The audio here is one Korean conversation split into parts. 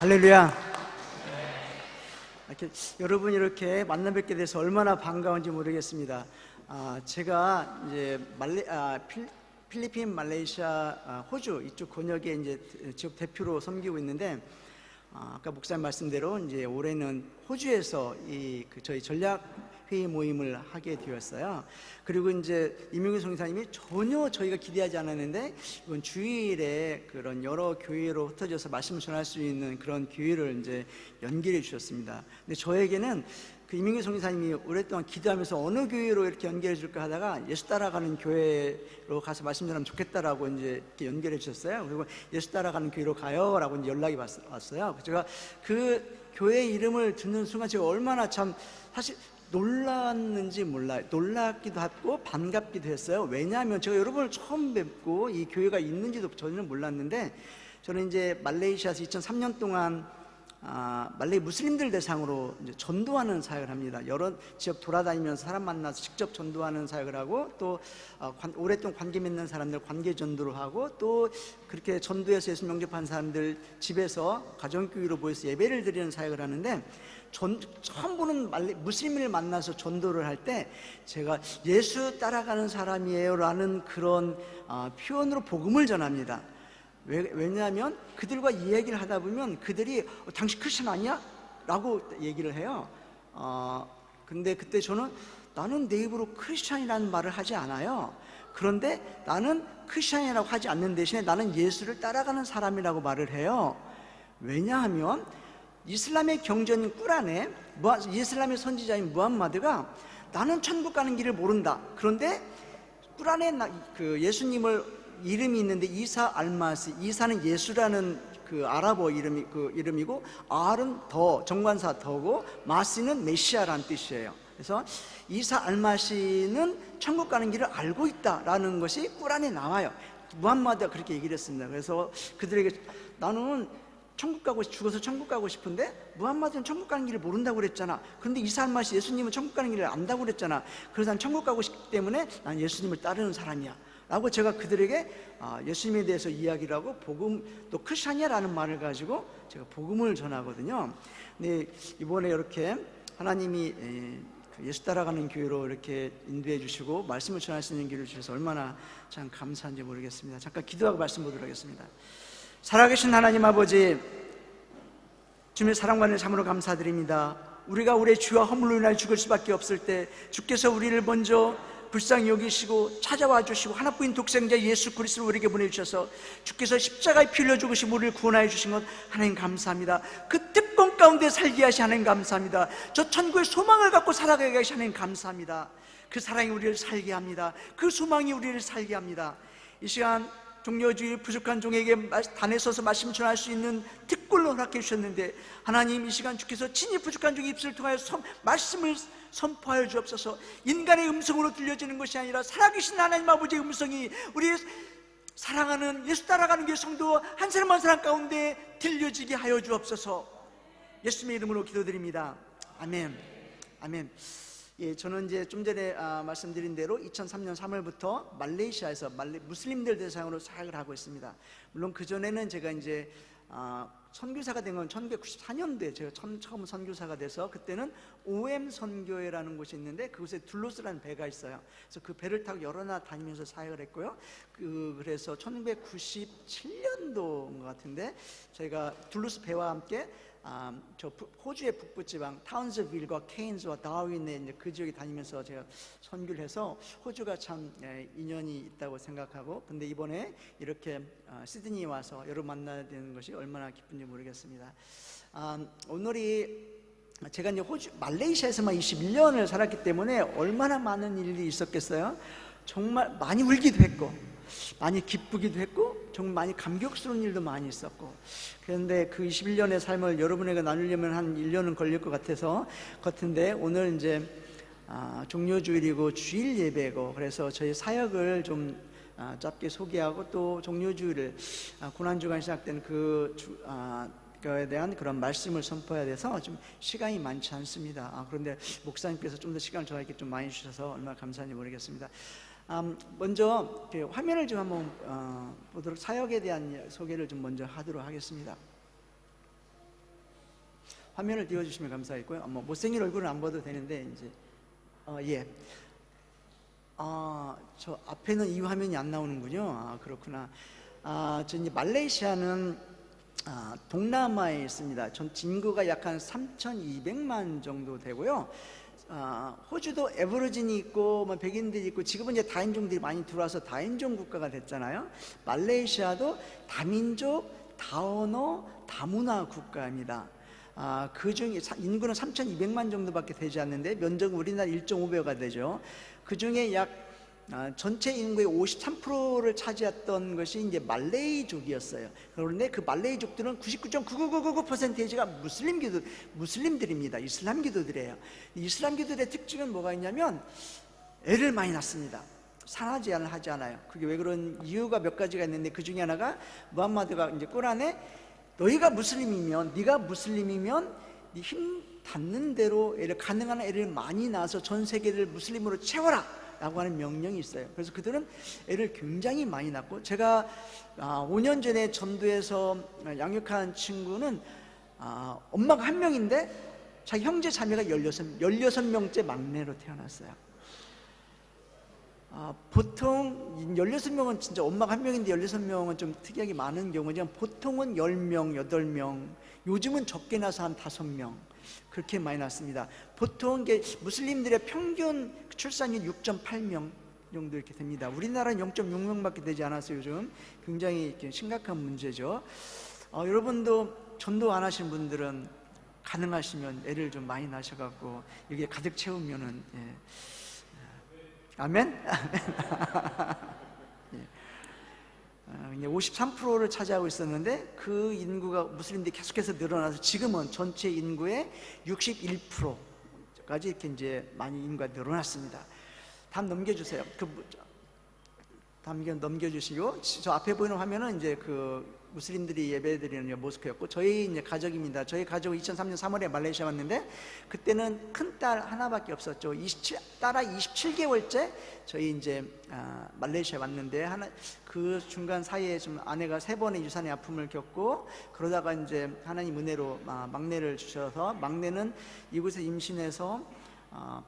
할렐루야. 여러분 이렇게 만나 뵙게 돼서 얼마나 반가운지 모르겠습니다. 제가 이제 필리핀, 말레이시아, 호주 이쪽 권역에 이제 지역 대표로 섬기고 있는데, 아까 목사님 말씀대로 이제 올해는 호주에서 저희 전략회의 모임을 하게 되었어요. 그리고 이제 이명규 성사님이 전혀 저희가 기대하지 않았는데 이번 주일에 그런 여러 교회로 흩어져서 말씀을 전할 수 있는 그런 기회를 이제 연결해 주셨습니다. 근데 저에게는 그 이명규 성사님이 오랫동안 기도하면서 어느 교회로 이렇게 연결해 줄까 하다가 예수 따라가는 교회로 가서 말씀 전하면 좋겠다라고 이제 이렇게 연결해 주셨어요. 그리고 예수 따라가는 교회로 가요라고 이제 연락이 왔어요. 제가 그 교회 이름을 듣는 순간 제가 얼마나 참 사실 놀랐는지 몰라요. 놀랍기도 하고 반갑기도 했어요. 왜냐하면 제가 여러분을 처음 뵙고 이 교회가 있는지도 전혀 몰랐는데, 저는 이제 말레이시아에서 2003년 동안 말레이 무슬림들 대상으로 이제 전도하는 사역을 합니다. 여러 지역 돌아다니면서 사람 만나서 직접 전도하는 사역을 하고, 또 오랫동안 관계 맺는 사람들 관계 전도를 하고, 또 그렇게 전도해서 예수 영접한 사람들 집에서 가정교회로 모여서 예배를 드리는 사역을 하는데, 처음 보는 무슬림을 만나서 전도를 할 때 제가 예수 따라가는 사람이에요 라는 그런 표현으로 복음을 전합니다. 왜냐하면 그들과 이야기를 하다 보면 그들이 당신 크리스천 아니야? 라고 얘기를 해요. 근데 그때 나는 내 입으로 크리스천이라는 말을 하지 않아요. 그런데 나는 크리스천이라고 하지 않는 대신에 나는 예수를 따라가는 사람이라고 말을 해요. 왜냐하면 이슬람의 경전인 꾸란에 이슬람의 선지자인 무함마드가 나는 천국 가는 길을 모른다. 그런데 꾸란에 그 예수님을 이름이 있는데 이사 알마시, 이사는 예수라는 그 아랍어 이름이고, 알은 더, 정관사 더고, 마시는 메시아라는 뜻이에요. 그래서 이사 알마시는 천국 가는 길을 알고 있다라는 것이 꾸란에 나와요. 무함마드가 그렇게 얘기를 했습니다. 그래서 그들에게 나는 죽어서 천국 가고 싶은데 무함마드는 천국 가는 길을 모른다고 그랬잖아. 그런데 이사 알마시 예수님은 천국 가는 길을 안다고 그랬잖아. 그래서 난 천국 가고 싶기 때문에 난 예수님을 따르는 사람이야 라고 제가 그들에게 예수님에 대해서 이야기를 하고, 복음, 또 크리스찬이야라는 말을 가지고 제가 복음을 전하거든요. 근데 이번에 이렇게 하나님이 예수 따라가는 교회로 이렇게 인도해 주시고 말씀을 전할 수 있는 길을 주셔서 얼마나 참 감사한지 모르겠습니다. 잠깐 기도하고 말씀 보도록 하겠습니다. 살아계신 하나님 아버지, 주님의 사랑과 은혜를 참으로 감사드립니다. 우리가 우리의 죄와 허물로 인하여 죽을 수밖에 없을 때 주께서 우리를 먼저 불쌍히 여기시고 찾아와 주시고 하나뿐인 독생자 예수 그리스도를 우리에게 보내주셔서 주께서 십자가에 피 흘려 죽으시고 우리를 구원하여 주신 것 하나님 감사합니다. 그 특권 가운데 살게 하시 하나님 감사합니다. 저 천국의 소망을 갖고 살아가게 하시 하나님 감사합니다. 그 사랑이 우리를 살게 합니다. 그 소망이 우리를 살게 합니다. 이 시간 종려주의 부족한 종에게 단에 서서 말씀 전할 수 있는 특권을 허락해 주셨는데, 하나님 이 시간 주께서 친히 부족한 종의 입술을 통하여 말씀을 선포하여 주옵소서. 인간의 음성으로 들려지는 것이 아니라 살아계신 하나님 아버지의 음성이 우리의 사랑하는 예수 따라가는 게 성도 한 사람 한 사람 가운데 들려지게 하여 주옵소서. 예수님의 이름으로 기도드립니다. 아멘. 아멘. 예, 저는 이제 좀 전에 말씀드린 대로 2003년 3월부터 말레이시아에서 무슬림들 대상으로 사역을 하고 있습니다. 물론 그 전에는 제가 이제 선교사가 된 건 1994년도에 제가 처음 선교사가 돼서, 그때는 OM 선교회라는 곳이 있는데 그곳에 둘로스라는 배가 있어요. 그래서 그 배를 타고 여러 나라 다니면서 사역을 했고요. 그래서 1997년도인 것 같은데 제가 둘로스 배와 함께 저 호주의 북부지방 타운스빌과 케인즈와 다윈에 이제 그 지역에 다니면서 제가 선교를 해서 호주가 참 인연이 있다고 생각하고, 근데 이번에 이렇게 시드니에 와서 여러분 만나야 되는 것이 얼마나 기쁜지 모르겠습니다. 오늘이 제가 이제 말레이시아에서만 21년을 살았기 때문에 얼마나 많은 일이 있었겠어요. 정말 많이 울기도 했고 많이 기쁘기도 했고 정말 많이 감격스러운 일도 많이 있었고, 그런데 그 21년의 삶을 여러분에게 나누려면 한 1년은 걸릴 것 같은데 오늘 이제 종료주일이고 주일 예배고, 그래서 저희 사역을 좀 짧게 소개하고, 또 종료주일을 고난주간 시작된 그에 대한 그런 말씀을 선포해야 돼서 좀 시간이 많지 않습니다. 그런데 목사님께서 좀 더 시간을 저에게 좀 많이 주셔서 얼마나 감사한지 모르겠습니다. 먼저 화면을 좀 한번 보도록, 사역에 대한 소개를 좀 먼저 하도록 하겠습니다. 화면을 띄워주시면 감사하겠고요. 뭐 못생긴 얼굴은 안 봐도 되는데 이제 예. 저 앞에는 이 화면이 안 나오는군요. 그렇구나. 저 이제 말레이시아는 동남아에 있습니다. 전 인구가 약 한 3,200만 정도 되고요. 호주도 에버리진이 있고 뭐 백인들이 있고 지금은 이제 다인종들이 많이 들어와서 다인종 국가가 됐잖아요. 말레이시아도 다민족, 다언어, 다문화 국가입니다. 그 중에 인구는 3,200만 정도밖에 되지 않는데 면적은 우리나라 1.5배가 되죠. 그 중에 약 전체 인구의 53%를 차지했던 것이 이제 말레이족이었어요. 그런데 그 말레이족들은 99.99999%가 무슬림들입니다. 이슬람교도들이에요. 이슬람교도들의 특징은 뭐가 있냐면 애를 많이 낳습니다. 산하 제한을 하지 않아요. 그게 왜 그런 이유가 몇 가지가 있는데 그 중에 하나가 무함마드가 이제 꾸란에 네가 무슬림이면 네 힘 닿는 대로 가능한 애를 많이 낳아서 전 세계를 무슬림으로 채워라 라고 하는 명령이 있어요. 그래서 그들은 애를 굉장히 많이 낳고, 제가 5년 전에 전도에서 양육한 친구는 엄마가 한 명인데 자기 형제 자매가 16명째 막내로 태어났어요. 보통 16명은 진짜 엄마가 한 명인데 16명은 좀 특이하게 많은 경우지만 보통은 10명, 8명, 요즘은 적게 나서 한 5명 그렇게 많이 낳습니다. 보통 이게 무슬림들의 평균 출산율 6.8명 정도 이렇게 됩니다. 우리나라는 0.6명밖에 되지 않아서 요즘 굉장히 이렇게 심각한 문제죠. 여러분도 전도 안 하신 분들은 가능하시면 애를 좀 많이 낳으셔갖고 여기에 가득 채우면은 아멘? 53%를 차지하고 있었는데 그 인구가 무슬림들이 계속해서 늘어나서 지금은 전체 인구의 61%까지 이렇게 이제 많이 인구가 늘어났습니다. 다음 넘겨주세요. 다음 넘겨주시고, 저 앞에 보이는 화면은 이제 그 무슬림들이 예배드리는 모스크였고, 저희 이제 가족입니다. 저희 가족은 2003년 3월에 말레이시아 왔는데 그때는 큰 딸 하나밖에 없었죠. 딸아 27개월째 저희 이제 말레이시아 왔는데 그 중간 사이에 좀 아내가 3번의 유산의 아픔을 겪고, 그러다가 이제 하나님 은혜로 막내를 주셔서 막내는 이곳에 임신해서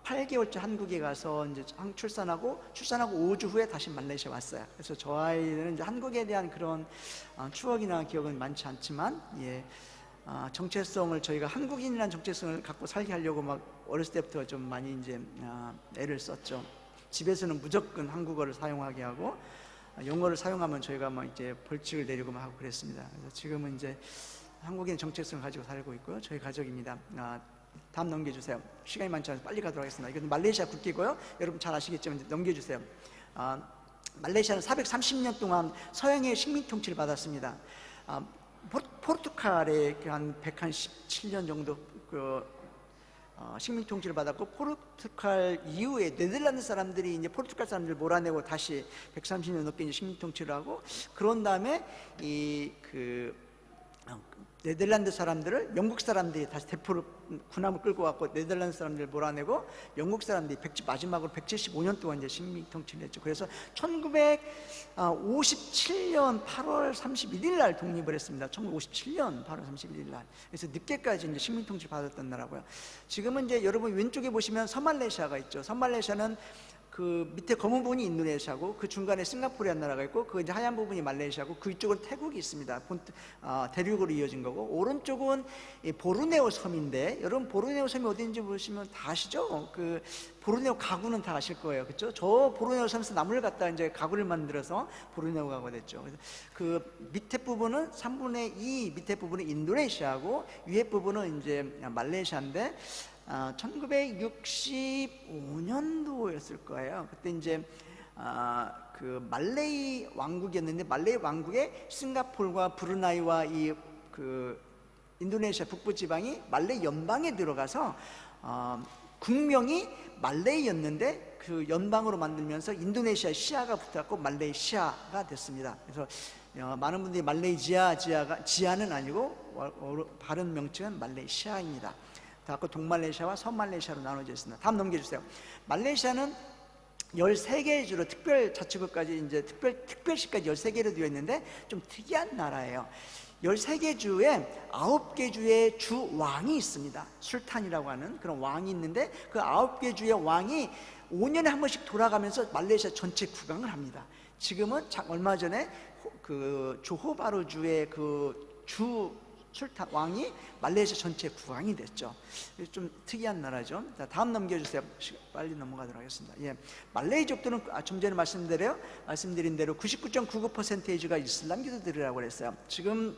8개월째 한국에 가서 이제 출산하고 5주 후에 다시 말레이시아 왔어요. 그래서 저 아이는 이제 한국에 대한 그런 추억이나 기억은 많지 않지만, 정체성을 저희가 한국인이라는 정체성을 갖고 살게 하려고 막 어렸을 때부터 좀 많이 이제 애를 썼죠. 집에서는 무조건 한국어를 사용하게 하고 영어를 사용하면 저희가 막 이제 벌칙을 내리고 막 하고 그랬습니다. 그래서 지금은 이제 한국인 정체성을 가지고 살고 있고요. 저희 가족입니다. 다음 넘겨주세요. 시간이 많지 않아서 빨리 가도록 하겠습니다. 이건 말레이시아 국기고요. 여러분 잘 아시겠지만 넘겨주세요. 말레이시아는 430년 동안 서양의 식민 통치를 받았습니다. 포르투갈에 한 117년 정도 식민 통치를 받았고, 포르투갈 이후에 네덜란드 사람들이 이제 포르투갈 사람들을 몰아내고 다시 130년 넘게 이제 식민 통치를 하고, 그런 다음에 네덜란드 사람들을 영국 사람들이 다시 대포로 군함을 끌고 왔고 네덜란드 사람들을 몰아내고 영국 사람들이 마지막으로 175년 동안 이제 식민 통치를 했죠. 그래서 1957년 8월 31일 날 독립을 했습니다. 1957년 8월 31일 날. 그래서 늦게까지 이제 식민 통치를 받았던 나라고요. 지금은 이제 여러분 왼쪽에 보시면 서말레이시아가 있죠. 서말레이시아는 그 밑에 검은 부분이 인도네시아고 그 중간에 싱가포르라는 나라가 있고 그 이제 하얀 부분이 말레이시아고 그 이쪽은 태국이 있습니다. 대륙으로 이어진 거고, 오른쪽은 보르네오 섬인데, 여러분 보르네오 섬이 어딘지 보시면 다 아시죠? 그 보르네오 가구는 다 아실 거예요, 그렇죠? 저 보르네오 섬에서 나무를 갖다 이제 가구를 만들어서 보르네오 가구가 됐죠. 그래서 그 밑에 부분은 3분의 2 밑에 부분은 인도네시아고 위에 부분은 이제 말레이시아인데, 1965년도였을 거예요. 그때 이제 그 말레이 왕국이었는데, 말레이 왕국에 싱가포르와 브루나이와 그 인도네시아 북부 지방이 말레이 연방에 들어가서 국명이 말레이였는데 그 연방으로 만들면서 인도네시아 시아가 붙었고 말레이시아가 됐습니다. 그래서 많은 분들이 지아는 아니고 바른 명칭은 말레이시아입니다. 동말레이시아와 서말레이시아로 나눠져 있습니다. 다음 넘겨주세요. 말레이시아는 13개의 주로 특별 자치구까지 이제 특별시까지 13개로 되어 있는데 좀 특이한 나라예요. 13개 주에 9개 주의 주 왕이 있습니다. 술탄이라고 하는 그런 왕이 있는데, 그 9개 주의 왕이 5년에 한 번씩 돌아가면서 말레이시아 전체 구강을 합니다. 지금은 얼마 전에 그 조호바르주의 그 주 술탄 왕이 말레이시아 전체 국왕이 됐죠. 좀 특이한 나라죠. 자, 다음 넘겨주세요. 빨리 넘어가도록 하겠습니다. 예, 말레이족들은 좀 전에 말씀드린 대로 99.99%가 이슬람교도들이라고 그랬어요. 지금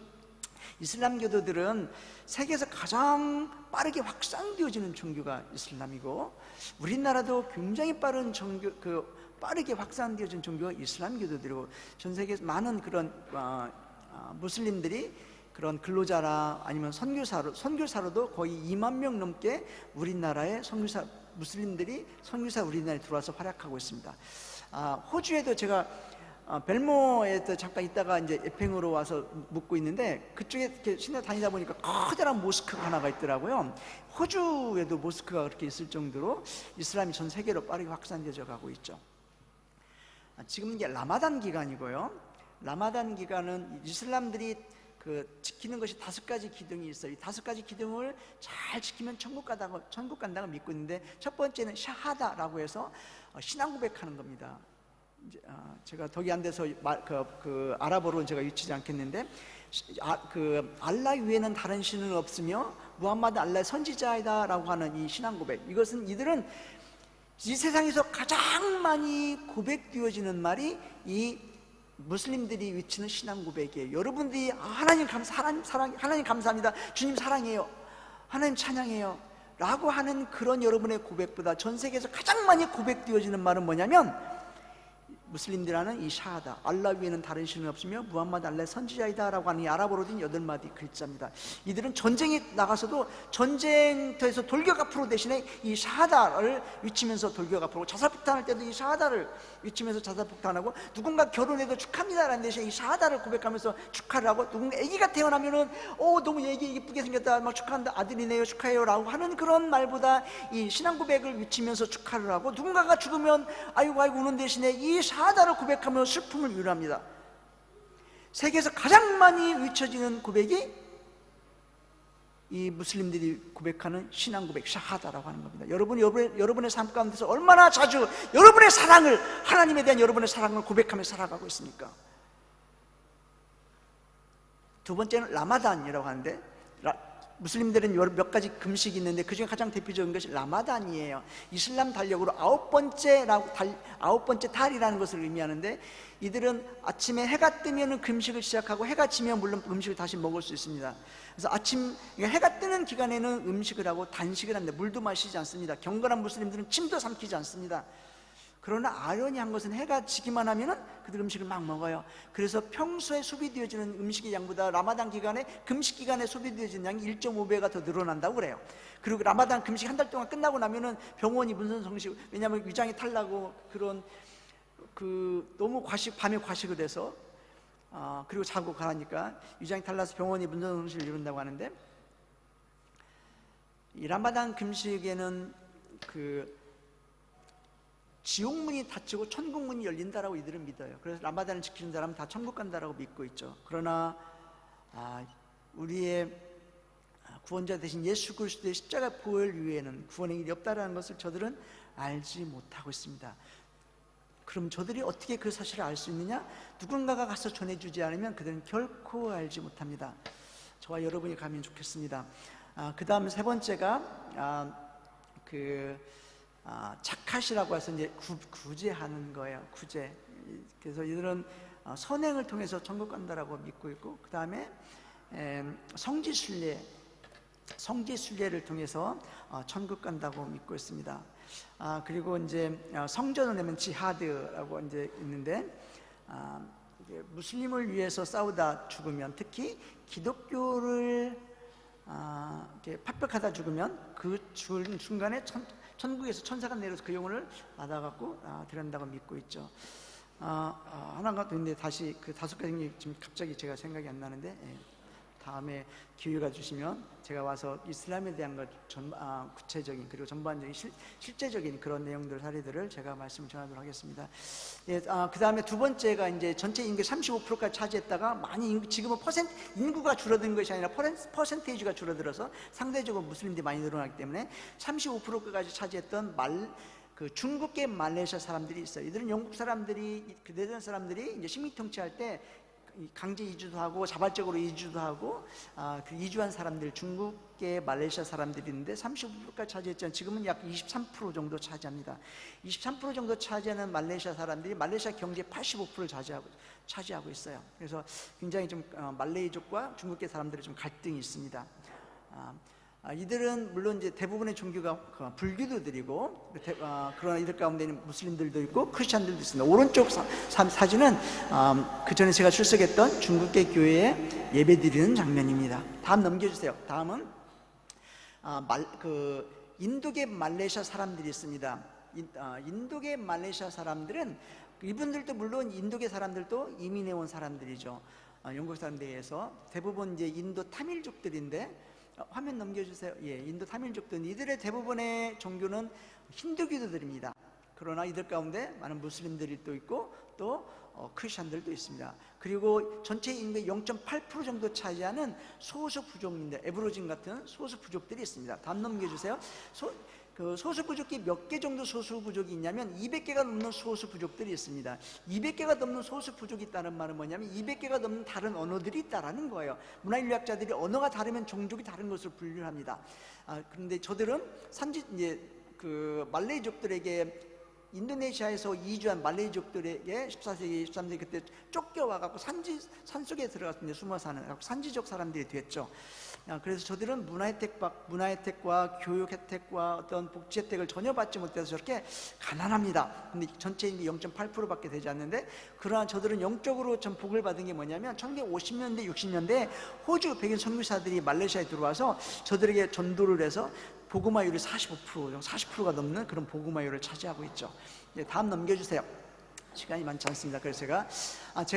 이슬람교도들은 세계에서 가장 빠르게 확산되어지는 종교가 이슬람이고, 우리나라도 굉장히 빠르게 확산되어진 종교가 이슬람교도들이고, 전 세계에서 많은 그런 무슬림들이 그런 근로자나 아니면 선교사로도 거의 2만 명 넘게 우리나라에 무슬림들이 선교사 우리나라에 들어와서 활약하고 있습니다. 호주에도 제가 벨모에 잠깐 있다가 이제 에팽으로 와서 묵고 있는데, 그쪽에 이렇게 시내 다니다 보니까 커다란 모스크가 하나가 있더라고요. 호주에도 모스크가 그렇게 있을 정도로 이슬람이 전 세계로 빠르게 확산되어 가고 있죠. 지금 이게 라마단 기간이고요. 라마단 기간은 이슬람들이 지키는 것이 5가지 기둥이 있어요. 이 5가지 기둥을 잘 지키면 천국 간다고 믿고 있는데, 첫 번째는 샤하다라고 해서 신앙 고백하는 겁니다. 이제 제가 덕이 안 돼서 아랍어로는 제가 유치지 않겠는데, 알라 위에는 다른 신은 없으며 무함마드 알라의 선지자이다라고 하는 이 신앙 고백, 이들은 이 세상에서 가장 많이 고백되어지는 말이 이 무슬림들이 외치는 신앙 고백이에요. 여러분들이 하나님 감사합니다, 주님 사랑해요, 하나님 찬양해요 라고 하는 그런 여러분의 고백보다 전 세계에서 가장 많이 고백되어지는 말은 뭐냐면, 무슬림들이 하는 이 샤하다, 알라 위에는 다른 신은 없으며 무함마드 알라의 선지자이다 라고 하는 이 아랍어로 된 8마디 글자입니다. 이들은 전쟁에 나가서도 전쟁터에서 돌격 앞으로 대신에 이 샤하다를 외치면서 돌격 앞으로, 자살폭탄할 때도 이 샤하다를 외치면서 자살폭탄하고, 누군가 결혼해도 축하합니다 라는 대신에 이 샤하다를 고백하면서 축하를 하고, 누군가 아기가 태어나면은 너무 애기 이쁘게 생겼다, 막 축하한다, 아들이네요, 축하해요 라고 하는 그런 말보다 이 신앙 고백을 외치면서 축하를 하고, 누군가가 죽으면 아이고 우는 대신에 이 샤하다를 고백하며 슬픔을 위로합니다. 세계에서 가장 많이 외쳐지는 고백이 이 무슬림들이 고백하는 신앙 고백, 샤하다라고 하는 겁니다. 여러분의 삶 가운데서 얼마나 자주 여러분의 사랑을, 하나님에 대한 여러분의 사랑을 고백하며 살아가고 있습니까? 두 번째는 라마단이라고 하는데, 무슬림들은 몇 가지 금식이 있는데 그 중에 가장 대표적인 것이 라마단이에요. 이슬람 달력으로 9번째 달이라는 것을 의미하는데, 이들은 아침에 해가 뜨면 금식을 시작하고, 해가 지면 물론 음식을 다시 먹을 수 있습니다. 그래서 해가 뜨는 기간에는 음식을 하고 단식을 합니다. 물도 마시지 않습니다. 경건한 무슬림들은 침도 삼키지 않습니다. 그러나 아련이 것은 해가 지기만 하면은 그들 음식을 막 먹어요. 그래서 평소에 소비되어지는 음식의 양보다 라마단 기간에, 금식 기간에 소비되어지는 양이 1.5배가 더 늘어난다고 그래요. 그리고 라마단 금식 한 달 동안 끝나고 나면은 병원이 문선성식, 왜냐하면 위장이 탈나고 너무 밤에 과식을 해서 그리고 자고 가라니까 위장이 탈나서 병원이 문선성식을 이룬다고 하는데, 이 라마단 금식에는 지옥문이 닫히고 천국문이 열린다라고 이들은 믿어요. 그래서 라마단을 지키는 사람은 다 천국 간다라고 믿고 있죠. 그러나 우리의 구원자 되신 예수 그리스도의 십자가 보혈 위에는 구원의 길이 없다라는 것을 저들은 알지 못하고 있습니다. 그럼 저들이 어떻게 그 사실을 알 수 있느냐? 누군가가 가서 전해주지 않으면 그들은 결코 알지 못합니다. 저와 여러분이 가면 좋겠습니다. 그 다음 세 번째가 자카시라고 해서 이제 구제하는 거예요. 구제. 그래서 이들은 선행을 통해서 천국 간다라고 믿고 있고, 그 다음에 성지순례를 통해서 천국 간다고 믿고 있습니다. 그리고 이제 성전을 내면 지하드라고 이제 있는데, 무슬림을 위해서 싸우다 죽으면, 특히 기독교를 팍팍하다 죽으면 그 죽은 순간에 천국에서 천사가 내려서 그 영혼을 받아갖고 데려간다고 믿고 있죠. 하나가 더 있는데 다시 그 5가지 지금 갑자기 제가 생각이 안 나는데, 다음에 기회가 주시면 제가 와서 이슬람에 대한 것 구체적인 그리고 전반적인 실제적인 그런 내용들 사례들을 제가 말씀을 전하도록 하겠습니다. 예, 그 다음에 두 번째가 이제 전체 인구 35%까지 차지했다가 많이 지금은 인구가 줄어든 것이 아니라 퍼센테이지가 줄어들어서 상대적으로 무슬림들이 많이 늘어나기 때문에 35%까지 차지했던 그 중국계 말레이시아 사람들이 있어요. 이들은 영국 사람들이, 그 네덜란드 사람들이 이제 식민 통치할 때 강제 이주도 하고 자발적으로 이주도 하고 그 이주한 사람들, 중국계 말레이시아 사람들이 있는데 35%까지 차지했지만 지금은 약 23% 정도 차지합니다. 23% 정도 차지하는 말레이시아 사람들이 말레이시아 경제의 85%를 차지하고 있어요. 그래서 굉장히 좀 말레이족과 중국계 사람들의 좀 갈등이 있습니다. 이들은 물론 이제 대부분의 종교가 불교도들이고, 그러나 이들 가운데는 무슬림들도 있고 크리스찬들도 있습니다. 오른쪽 사진은 그 전에 제가 출석했던 중국계 교회에 예배드리는 장면입니다. 다음 넘겨주세요. 다음은 인도계 말레이시아 사람들이 있습니다. 인도계 말레이시아 사람들은 이분들도 물론 인도계 사람들도 이민해 온 사람들이죠. 영국 사람들에 의해서 대부분 이제 인도 타밀족들인데, 화면 넘겨주세요. 예, 인도 타밀족들, 이들의 대부분의 종교는 힌두교도들입니다. 그러나 이들 가운데 많은 무슬림들이 또 있고 또 크리스찬들도 있습니다. 그리고 전체 인구의 0.8% 정도 차지하는 소수 부족인데, 에브로진 같은 소수 부족들이 있습니다. 다음 넘겨주세요. 소수 부족이 몇 개 정도 소수 부족이 있냐면 200개가 넘는 소수 부족들이 있습니다. 200개가 넘는 소수 부족이 있다는 말은 뭐냐면 200개가 넘는 다른 언어들이 있다라는 거예요. 문화인류학자들이 언어가 다르면 종족이 다른 것을 분류합니다. 그런데 저들은 이제 그 말레이족들에게, 인도네시아에서 이주한 말레이족들에게 14세기, 13세기 그때 쫓겨와갖고 산속에 들어갔는데 숨어 사는 산지족 사람들이 됐죠. 그래서 저들은 문화 혜택과 교육 혜택과 어떤 복지 혜택을 전혀 받지 못해서 저렇게 가난합니다. 근데 전체 인구 0.8%밖에 되지 않는데, 그러나 저들은 영적으로 좀 복을 받은 게 뭐냐면 1950년대, 60년대에 호주 백인 선교사들이 말레이시아에 들어와서 저들에게 전도를 해서 복음화율이 40%가 넘는 그런 복음화율을 차지하고 있죠. 다음 넘겨주세요. 시간이 많지 않습니다. 그래서 제가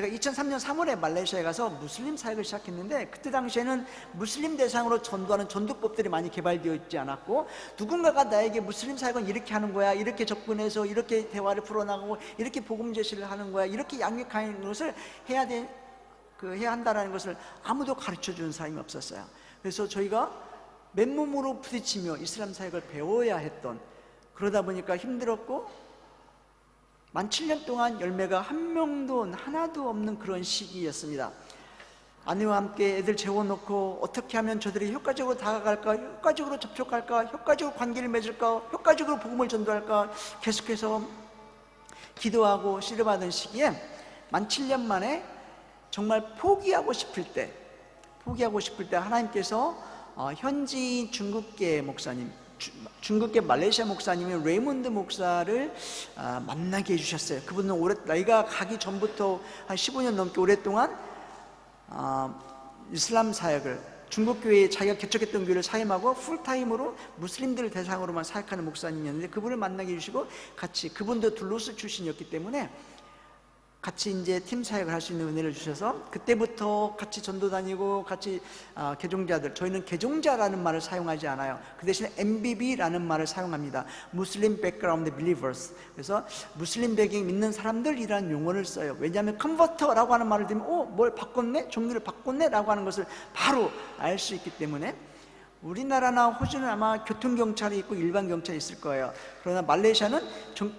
2003년 3월에 말레이시아에 가서 무슬림 사역을 시작했는데, 그때 당시에는 무슬림 대상으로 전도하는 전도법들이 많이 개발되어 있지 않았고, 누군가가 나에게 무슬림 사역은 이렇게 하는 거야, 이렇게 접근해서 이렇게 대화를 풀어나가고 이렇게 복음 제시를 하는 거야, 이렇게 양육하는 것을 해야 한다는 것을 아무도 가르쳐 주는 사람이 없었어요. 그래서 저희가 맨몸으로 부딪히며 이슬람 사역을 배워야 했던, 그러다 보니까 힘들었고 만 7년 동안 열매가 하나도 없는 그런 시기였습니다. 아내와 함께 애들 재워놓고 어떻게 하면 저들이 효과적으로 다가갈까, 효과적으로 접촉할까, 효과적으로 관계를 맺을까, 효과적으로 복음을 전도할까 계속해서 기도하고 씨름하던 시기에 만 7년 만에 정말 포기하고 싶을 때 하나님께서 현지 중국계 목사님, 중국계 말레이시아 목사님이 레이몬드 목사를 만나게 해주셨어요. 그분은 나이가 가기 전부터 한 15년 넘게 오랫동안 이슬람 사역을, 중국교회에 자기가 개척했던 교회를 사임하고 풀타임으로 무슬림들을 대상으로만 사역하는 목사님이었는데, 그분을 만나게 해주시고 같이, 그분도 둘로스 출신이었기 때문에 같이 이제 팀 사역을 할 수 있는 은혜를 주셔서 그때부터 같이 전도 다니고 같이 개종자들, 저희는 개종자라는 말을 사용하지 않아요. 그 대신에 MBB라는 말을 사용합니다. Muslim Background Believers. 그래서 무슬림 배경 믿는 사람들이라는 용어를 써요. 왜냐하면 컨버터라고 하는 말을 들으면 뭘 바꿨네? 종교를 바꿨네? 라고 하는 것을 바로 알 수 있기 때문에. 우리나라나 호주는 아마 교통경찰이 있고 일반 경찰이 있을 거예요. 그러나 말레이시아는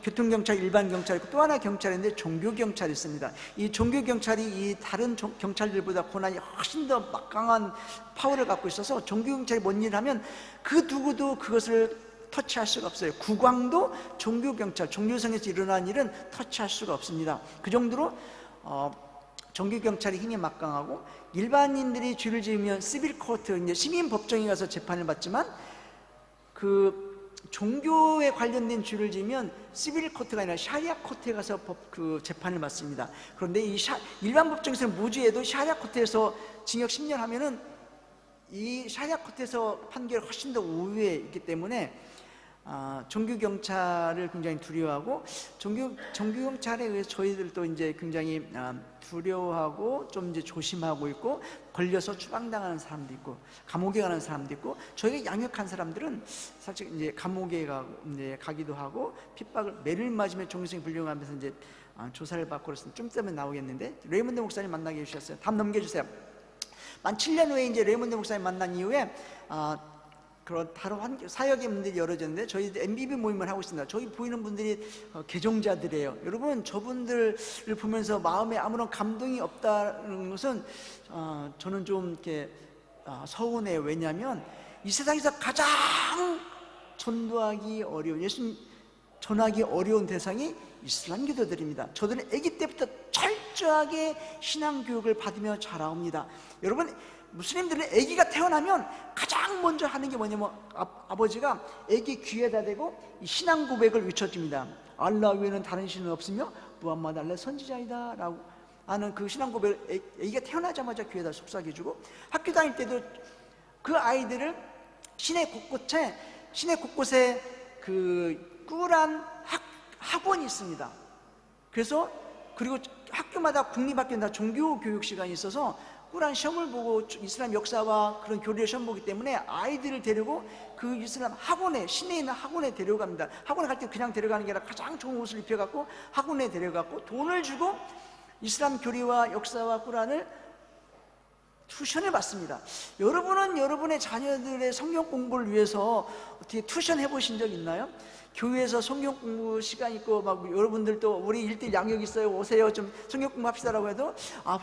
교통경찰, 일반 경찰이 있고 또 하나 경찰인데 종교경찰이 있습니다. 이 종교경찰이 이 다른 경찰들보다 권한이 훨씬 더 막강한 파워를 갖고 있어서 종교경찰이 뭔 일을 하면 그 누구도 그것을 터치할 수가 없어요. 국왕도 종교경찰, 종교성에서 일어난 일은 터치할 수가 없습니다. 그 정도로 종교경찰의 힘이 막강하고, 일반인들이 죄를 지으면 시빌 코트, 이제 시민 법정에 가서 재판을 받지만, 그 종교에 관련된 죄를 지으면 시빌 코트가 아니라 샤리아 코트에 가서 재판을 받습니다. 그런데 이 일반 법정에서는 무죄에도 샤리아 코트에서 징역 10년 하면은 이 샤리아 코트에서 판결이 훨씬 더 우위에 있기 때문에 종교경찰을 굉장히 두려워하고, 종교경찰에 의해서 저희들도 이제 굉장히 두려워하고 좀 이제 조심하고 있고, 걸려서 추방당하는 사람도 있고 감옥에 가는 사람도 있고, 저희가 양육한 사람들은 사실 이제 감옥에 이제 가기도 하고 핍박을 매를 맞으면 종교생 불령하면서 이제 조사를 받고 그랬습니다. 좀 때문에 나오겠는데, 레이먼드 목사님 만나게 해주셨어요. 다음 넘겨주세요. 만 7년 후에 이제 레이먼드 목사님 만난 이후에 그런 다른 사역의 문들이 열어졌는데, 저희 MBB 모임을 하고 있습니다. 저희 보이는 분들이 개종자들이에요. 여러분, 저분들을 보면서 마음에 아무런 감동이 없다는 것은 저는 좀 이렇게 서운해요. 왜냐하면 이 세상에서 가장 전도하기 어려운, 예수님 전하기 어려운 대상이 이슬람 기도들입니다. 저들은 아기 때부터 철저하게 신앙교육을 받으며 자라옵니다. 여러분, 무슬림들은 아기가 태어나면 가장 먼저 하는 게 뭐냐면 아버지가 아기 귀에다 대고 이 신앙 고백을 외쳐줍니다. 알라 외에는 다른 신은 없으며 무함마드 알라 선지자이다 라고 하는 그 신앙 고백을 아기가 태어나자마자 귀에다 속삭여주고, 학교 다닐 때도 그 아이들을 시내 곳곳에 그 꾸란 학원이 있습니다. 그래서 그리고 학교마다 국립학교마다 종교교육 시간이 있어서 꾸란 시험을 보고 이슬람 역사와 그런 교리를 시험 보기 때문에 아이들을 데리고 그 이슬람 학원에, 시내에 있는 학원에 데려갑니다. 학원에 갈 때 그냥 데려가는 게 아니라 가장 좋은 옷을 입혀갖고 학원에 데려가고 돈을 주고 이슬람 교리와 역사와 꾸란을 투션을 받습니다. 여러분은 여러분의 자녀들의 성경 공부를 위해서 어떻게 투션 해보신 적 있나요? 교회에서 성경 공부 시간 있고 막 여러분들도 우리 1대1 양육 있어요, 오세요, 좀 성경 공부 합시다라고 해도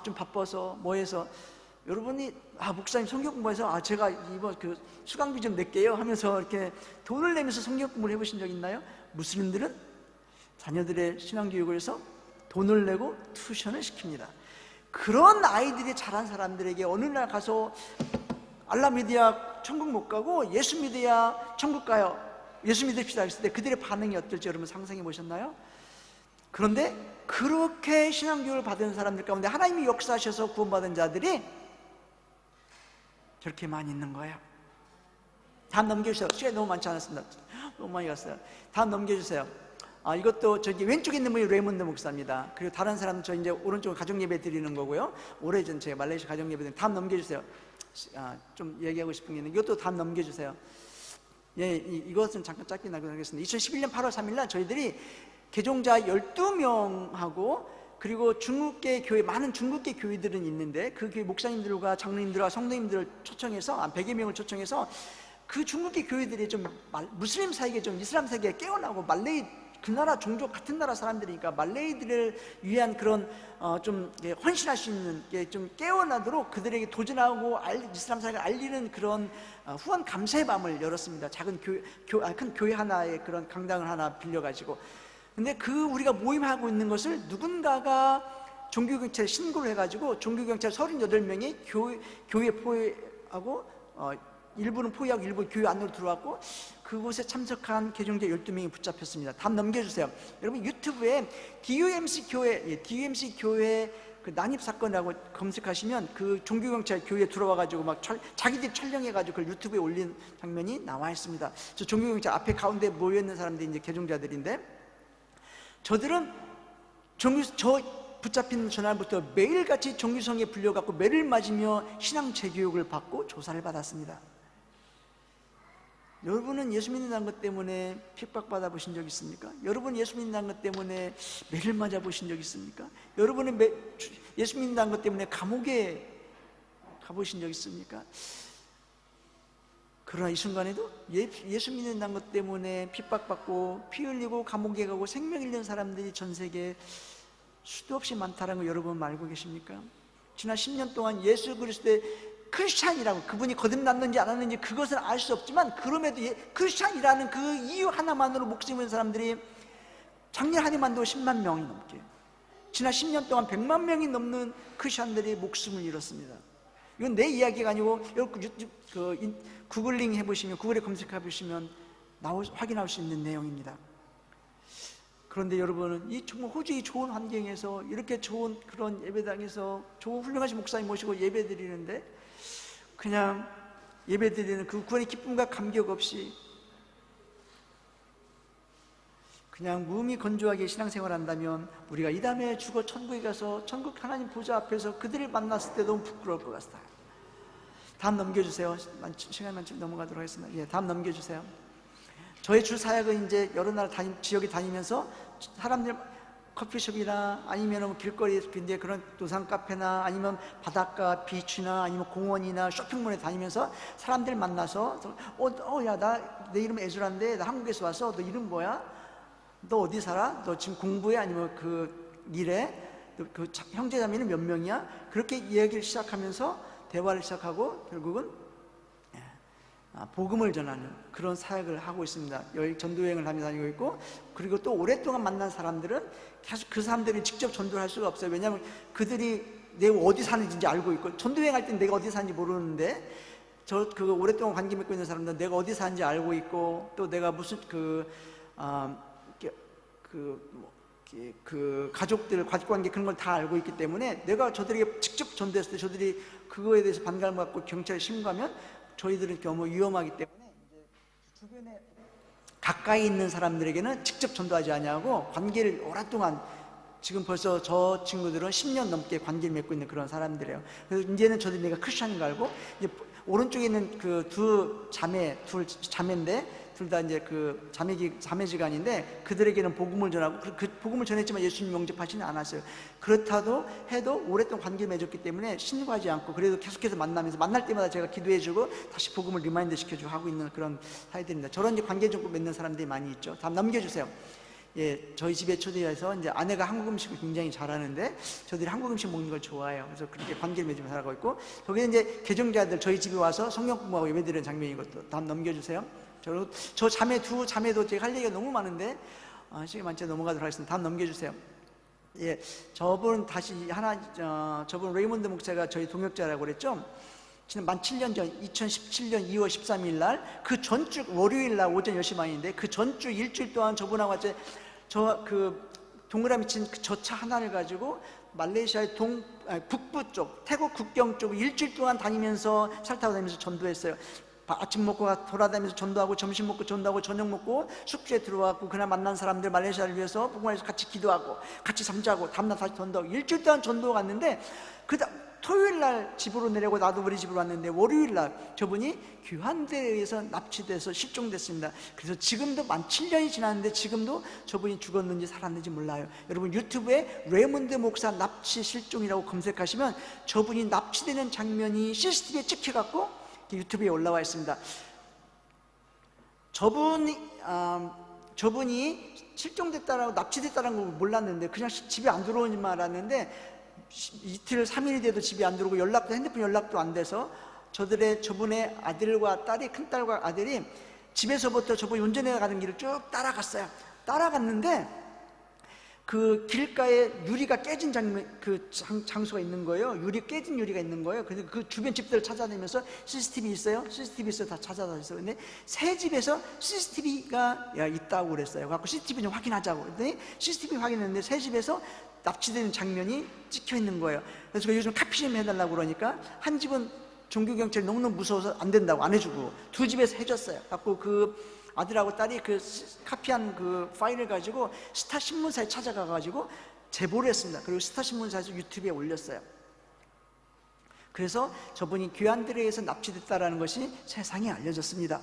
좀 바빠서 뭐 해서, 여러분이 목사님 성경 공부해서 제가 이번 그 수강비 좀 낼게요 하면서 이렇게 돈을 내면서 성경 공부를 해보신 적 있나요? 무슬림들은 자녀들의 신앙교육을 해서 돈을 내고 투션을 시킵니다. 그런 아이들이 자란 사람들에게 어느 날 가서 알라 믿어야 천국 못 가고 예수 믿어야 천국 가요, 예수 믿읍시다 했을 때 그들의 반응이 어떨지 여러분 상상해 보셨나요? 그런데 그렇게 신앙교육을 받은 사람들 가운데 하나님이 역사하셔서 구원받은 자들이 저렇게 많이 있는 거예요. 다음 넘겨주세요. 시간이 너무 많지 않았습니다. 너무 많이 갔어요. 다음 넘겨주세요. 이것도 저기 왼쪽에 있는 분이 레이먼드 목사입니다. 그리고 다른 사람은 저 이제 오른쪽 가정 예배 드리는 거고요. 오래전 제가 말레이시아 가정 예배 드리는. 다음 넘겨주세요. 좀 얘기하고 싶은 게 있는데 이것도 다음 넘겨주세요. 예, 이것은 잠깐 짧게 나가겠습니다. 2011년 8월 3일 날 저희들이 개종자 12명하고 그리고 중국계 교회, 많은 중국계 교회들은 있는데 그 교회 목사님들과 장로님들과 성도님들을 초청해서 100여 명을 초청해서 그 중국계 교회들이 좀 무슬림 사이에 좀 이슬람 사이에 깨어나고, 말레이 그 나라 종족 같은 나라 사람들이니까 말레이들을 위한 그런 좀 헌신할 수 있는 게 좀 깨어나도록 그들에게 도전하고 이슬람 사회를 알리는 그런 후원 감사의 밤을 열었습니다. 작은 큰 교회 하나의 그런 강당을 하나 빌려가지고. 근데 우리가 모임하고 있는 것을 누군가가 종교경찰에 신고를 해가지고 종교경찰 38명이 교회 포위하고 일부는 포위하고 일부 교회 안으로 들어왔고, 그곳에 참석한 개종자 12명이 붙잡혔습니다. 다음 넘겨주세요. 여러분 유튜브에 DUMC 교회 그 난입 사건이라고 검색하시면 그 종교경찰 교회에 들어와가지고 막 자기들이 촬영해가지고 그걸 유튜브에 올린 장면이 나와 있습니다. 저 종교경찰 앞에 가운데 모여있는 사람들이 이제 개종자들인데, 저들은 저 붙잡힌 전날부터 매일같이 종교성에 불려갖고 매를 맞으며 신앙 재교육을 받고 조사를 받았습니다. 여러분은 예수 믿는다는 것 때문에 핍박받아 보신 적 있습니까? 여러분 예수 믿는다는 것 때문에 매를 맞아 보신 적 있습니까? 여러분은 예수 믿는다는 것 때문에 감옥에 가보신 적 있습니까? 그러나 이 순간에도 예수 믿는다는 것 때문에 핍박받고 피 흘리고 감옥에 가고 생명 잃는 사람들이 전 세계에 수도 없이 많다는 거 여러분 알고 계십니까? 지난 10년 동안 예수 그리스도의 크리스찬이라고, 그분이 거듭났는지 안 왔는지 그것은 알 수 없지만 그럼에도 크리스찬이라는 그 이유 하나만으로 목숨 잃은 사람들이 작년 한 해만도 10만 명이 넘게, 지난 10년 동안 100만 명이 넘는 크리스찬들이 목숨을 잃었습니다. 이건 내 이야기가 아니고 구글링 해보시면, 구글에 검색해 보시면 확인할 수 있는 내용입니다. 그런데 여러분은 정말 호주의 좋은 환경에서 이렇게 좋은 그런 예배당에서 좋은 훌륭하신 목사님 모시고 예배 드리는데, 그냥 예배 드리는 그 구원의 기쁨과 감격 없이 그냥 무음이 건조하게 신앙생활 한다면 우리가 이 다음에 죽어 천국에 가서 천국 하나님 보좌 앞에서 그들을 만났을 때 너무 부끄러울 것 같아요. 다음 넘겨주세요. 시간만 좀 넘어가도록 하겠습니다. 예, 다음 넘겨주세요. 저의 주 사역은 이제 여러 나라 지역에 다니면서 사람들 커피숍이나 아니면 길거리 근데 그런 노상 카페나 아니면 바닷가 비치나 아니면 공원이나 쇼핑몰에 다니면서 사람들 만나서 야, 내 이름 에즈라인데 나 한국에서 왔어. 너 이름 뭐야? 너 어디 살아? 너 지금 공부해? 아니면 그 일해? 그 형제자매는 몇 명이야? 그렇게 이야기를 시작하면서 대화를 시작하고 결국은 복음을 전하는 그런 사역을 하고 있습니다. 여기 전도여행을 하며 다니고 있고, 그리고 또 오랫동안 만난 사람들은 계속 그 사람들이 직접 전도를 할 수가 없어요. 왜냐하면 그들이 내가 어디 사는지 알고 있고, 전도여행 할 땐 내가 어디 사는지 모르는데 그 오랫동안 관계 맺고 있는 사람들은 내가 어디 사는지 알고 있고, 또 내가 무슨 가족들 가족관계 그런 걸 다 알고 있기 때문에 내가 저들에게 직접 전도했을 때 저들이 그거에 대해서 반감을 갖고 경찰에 신고하면 저희들은 너무 위험하기 때문에 이제 주변에 가까이 있는 사람들에게는 직접 전도하지 아니하고 관계를 오랫동안, 지금 벌써 저 친구들은 10년 넘게 관계를 맺고 있는 그런 사람들이에요. 그래서 이제는 저들이 내가 크리스천인 걸 알고, 이제 오른쪽에 있는 그 둘 자매인데 둘 다 이제 그 자매지간인데 그들에게는 복음을 전하고 그 복음을 전했지만 예수님 영접하지는 않았어요. 그렇다도 해도 오랫동안 관계를 맺었기 때문에 신고하지 않고 그래도 계속해서 만나면서 만날 때마다 제가 기도해주고 다시 복음을 리마인드 시켜주고 하고 있는 그런 사이들입니다. 저런 이제 관계 좀 맺는 사람들이 많이 있죠. 다음 넘겨주세요. 예, 저희 집에 초대해서 이제 아내가 한국 음식을 굉장히 잘하는데 저들이 한국 음식 먹는 걸 좋아해요. 그래서 그렇게 관계를 맺으면서 살아가고 있고, 저기는 이제 개종자들 저희 집에 와서 성경 공부하고 예배드리는 장면인 것도 다음 넘겨주세요. 저 두 자매도 제가 할 얘기가 너무 많은데 시간 많지 않아 넘어가도록 하겠습니다. 다음 넘겨주세요. 예, 저분 저분 레이몬드 목사가 저희 동역자라고 그랬죠. 지난 만 7년 전 2017년 2월 13일 날 그 전주 월요일 날 오전 10시 반인데 그 전주 일주일 동안 저분하고 같이 그 동그라미 친 저 차 하나를 가지고 말레이시아의 북부 쪽 태국 국경 쪽 일주일 동안 다니면서 차 타고 다니면서 전도했어요. 아침 먹고 돌아다니면서 전도하고, 점심 먹고 전도하고, 저녁 먹고 숙소에 들어왔고, 그날 만난 사람들 말레이시아를 위해서 복음화해서 같이 기도하고 같이 잠자고 다음날 다시 전도하고 일주일 동안 전도 갔는데, 토요일 날 집으로 내려고 나도 우리 집으로 왔는데 월요일 날 저분이 교환대에 의해서 납치돼서 실종됐습니다. 그래서 지금도 만 7년이 지났는데 지금도 저분이 죽었는지 살았는지 몰라요. 여러분 유튜브에 레이몬드 목사 납치 실종이라고 검색하시면 저분이 납치되는 장면이 CCTV에 찍혀갖고 유튜브에 올라와 있습니다. 저분이 실종됐다라고 납치됐다는 걸 몰랐는데 그냥 집에 안 들어오지만 알았는데 이틀 3일이 돼도 집에 안 들어오고 핸드폰 연락도 안 돼서 저분의 아들과 딸이, 큰딸과 아들이 집에서부터 저분이 운전해 가는 길을 쭉 따라갔어요. 따라갔는데 그 길가에 유리가 깨진 장소가 있는 거예요. 깨진 유리가 있는 거예요. 그래서 그 주변 집들을 찾아다니면서 CCTV 있어요? CCTV에서 다 찾아다녔어요. 근데 새 집에서 CCTV가 있다고 그랬어요. 그래서 CCTV 좀 확인하자고. 그랬더니 CCTV 확인했는데 새 집에서 납치되는 장면이 찍혀 있는 거예요. 그래서 요즘 카피 좀 해달라고 그러니까 한 집은 종교경찰이 너무너무 무서워서 안 된다고 안 해주고 두 집에서 해줬어요. 갖고 그 아들하고 딸이 그 카피한 그 파일을 가지고 스타 신문사에 찾아가가지고 제보를 했습니다. 그리고 스타 신문사에서 유튜브에 올렸어요. 그래서 저분이 교환들에 의해서 납치됐다라는 것이 세상에 알려졌습니다.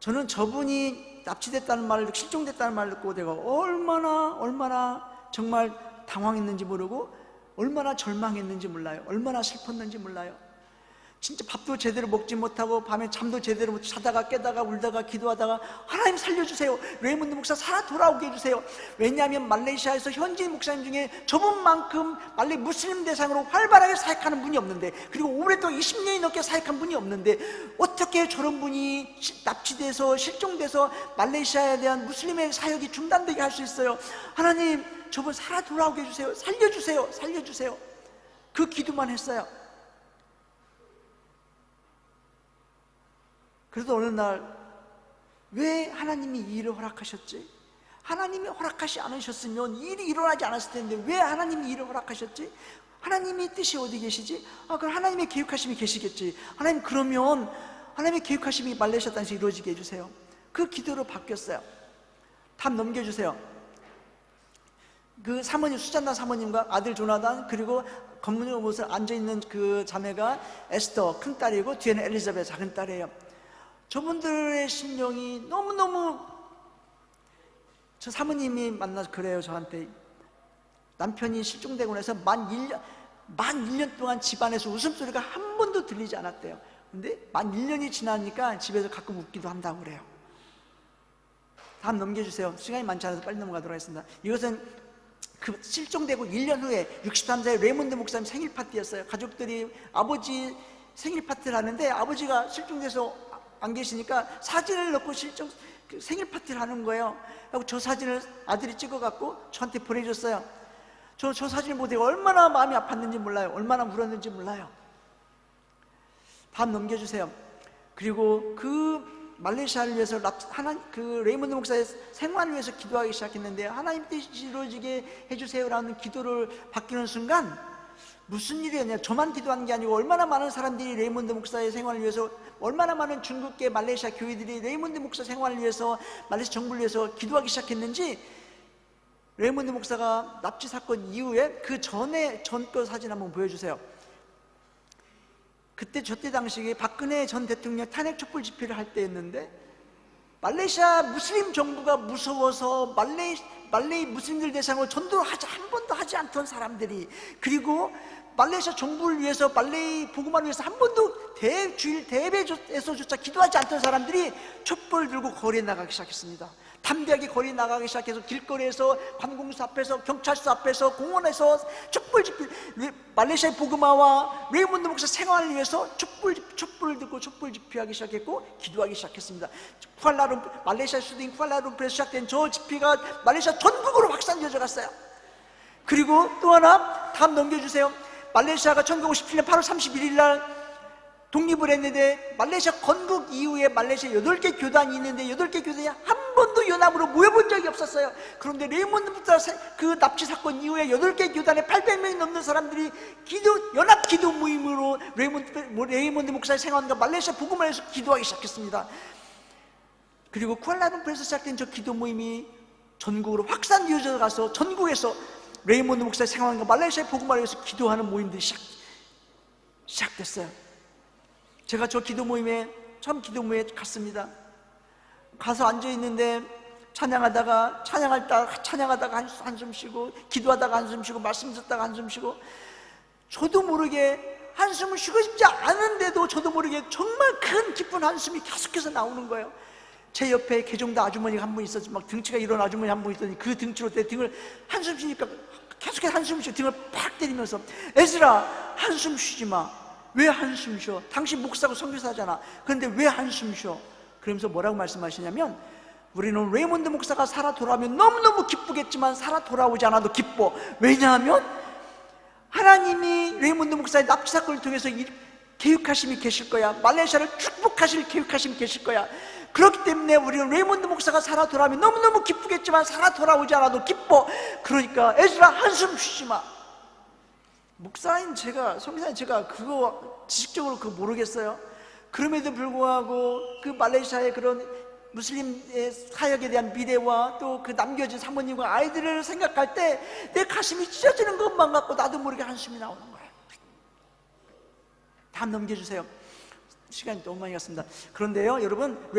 저는 저분이 납치됐다는 말을 듣고 실종됐다는 말을 듣고 내가 얼마나 정말 당황했는지 모르고 얼마나 절망했는지 몰라요. 얼마나 슬펐는지 몰라요. 진짜 밥도 제대로 먹지 못하고 밤에 잠도 제대로 못 자다가 깨다가 울다가 기도하다가 하나님 살려주세요. 레이몬드 목사 살아 돌아오게 해주세요. 왜냐하면 말레이시아에서 현지 목사님 중에 저분만큼 무슬림 대상으로 활발하게 사역하는 분이 없는데, 그리고 오랫동안 20년이 넘게 사역한 분이 없는데 어떻게 저런 분이 납치돼서 실종돼서 말레이시아에 대한 무슬림의 사역이 중단되게 할 수 있어요. 하나님 저분 살아 돌아오게 해주세요. 살려주세요. 그 기도만 했어요. 그래서 어느 날 왜 하나님이 이 일을 허락하셨지? 하나님이 허락하지 않으셨으면 이 일이 일어나지 않았을 텐데 왜 하나님이 이 일을 허락하셨지? 하나님의 뜻이 어디 계시지? 그럼 하나님의 계획하심이 계시겠지. 하나님 그러면 하나님의 계획하심이 말레이시아 땅에서 이루어지게 해주세요. 그 기도로 바뀌었어요. 다음 넘겨주세요. 그 사모님, 수잔나 사모님과 아들 조나단, 그리고 검은 옷을 앉아있는 그 자매가 에스더 큰딸이고 뒤에는 엘리자벳 작은 딸이에요. 저분들의 심령이 너무너무, 저 사모님이 만나서 그래요. 저한테 남편이 실종되고 나서 만 1년 동안 집안에서 웃음소리가 한 번도 들리지 않았대요. 근데 만 1년이 지나니까 집에서 가끔 웃기도 한다고 그래요. 다음 넘겨주세요. 시간이 많지 않아서 빨리 넘어가도록 하겠습니다. 이것은 그 실종되고 1년 후에 63세 레이몬드 목사님 생일 파티였어요. 가족들이 아버지 생일 파티를 하는데 아버지가 실종돼서 안 계시니까 사진을 넣고 생일 파티를 하는 거예요. 그리고 저 사진을 아들이 찍어갖고 저한테 보내줬어요. 저 사진을 보고 얼마나 마음이 아팠는지 몰라요. 얼마나 울었는지 몰라요. 다음 넘겨주세요. 그리고 그 말레이시아를 위해서 그 레이몬드 목사의 생활을 위해서 기도하기 시작했는데, 하나님 뜻이 이루어지게 해주세요라는 기도를 바뀌는 순간 무슨 일이었냐, 저만 기도한 게 아니고 얼마나 많은 사람들이 레이몬드 목사의 생활을 위해서, 얼마나 많은 중국계 말레이시아 교회들이 레이몬드 목사 생활을 위해서, 말레이시아 정부를 위해서 기도하기 시작했는지, 레이몬드 목사가 납치 사건 이후에 그 전거 사진 한번 보여주세요. 그때 저때 당시에 박근혜 전 대통령 탄핵 촛불 집회를 할 때였는데, 말레이시아 무슬림 정부가 무서워서 말레이 무슬림들 대상으로 전도를 한 번도 하지 않던 사람들이, 그리고 말레이시아 정부를 위해서, 말레이 복음화를 위해서 한 번도 주일 대회에서조차 기도하지 않던 사람들이 촛불을 들고 거리에 나가기 시작했습니다. 담대하게 거리에 나가기 시작해서 길거리에서, 관공서 앞에서, 경찰서 앞에서, 공원에서 촛불 집회, 말레이시아의 복음화와 레이몬드 목사 생활을 위해서 촛불을 들고 촛불 집회하기 시작했고 기도하기 시작했습니다. 말레이시아 수도인 쿠알라룸푸르에서 시작된 저 집회가 말레이시아 전국으로 확산되어 갔어요. 그리고 또 하나, 다음 넘겨주세요. 말레이시아가 1957년 8월 31일 날 독립을 했는데, 말레이시아 건국 이후에 말레이시아 8개 교단이 있는데 8개 교단이 한 번도 연합으로 모여본 적이 없었어요. 그런데 레이몬드 목사 그 납치 사건 이후에 8개 교단에 800명이 넘는 사람들이 연합 기도 모임으로 레이몬드 목사의 생활과 말레이시아 복음을 해서 기도하기 시작했습니다. 그리고 쿠알라룸푸르에서 시작된 저 기도 모임이 전국으로 확산되어져 가서 전국에서 레이몬드 목사의 생활과 말레이시아 복음을 위해서 기도하는 모임들이 시작됐어요. 제가 저 처음 기도 모임에 갔습니다. 가서 앉아있는데 찬양하다가 한숨 쉬고, 기도하다가 한숨 쉬고, 말씀 듣다가 한숨 쉬고, 저도 모르게 한숨을 쉬고 싶지 않은데도 저도 모르게 정말 큰 기쁜 한숨이 계속해서 나오는 거예요. 제 옆에 개종다 아주머니가 한 분 있었지, 막 등치가 이런 아주머니 한 분 있더니 그 등치로 내 등을 한숨 쉬니까 계속해서 한숨 쉬고 등을 팍 때리면서, 에즈라 한숨 쉬지 마. 왜 한숨 쉬어? 당신 목사고 선교사잖아. 그런데 왜 한숨 쉬어? 그러면서 뭐라고 말씀하시냐면, 우리는 레이몬드 목사가 살아 돌아오면 너무너무 기쁘겠지만 살아 돌아오지 않아도 기뻐. 왜냐하면 하나님이 레이몬드 목사의 납치 사건을 통해서 계획하심이 계실 거야. 말레이시아를 축복하실 계획하심이 계실 거야. 그렇기 때문에 우리는 레이몬드 목사가 살아 돌아오면 너무너무 기쁘겠지만 살아 돌아오지 않아도 기뻐. 그러니까 에즈라 한숨 쉬지 마. 목사인 제가, 성교사인 제가 그거 지식적으로 그거 모르겠어요. 그럼에도 불구하고 그 말레이시아의 그런 무슬림의 사역에 대한 미래와 또 그 남겨진 사모님과 아이들을 생각할 때 내 가슴이 찢어지는 것만 같고 나도 모르게 한숨이 나오는 거예요. 다음 넘겨주세요. 시간이 너무 많이 갔습니다. 그런데요, 여러분,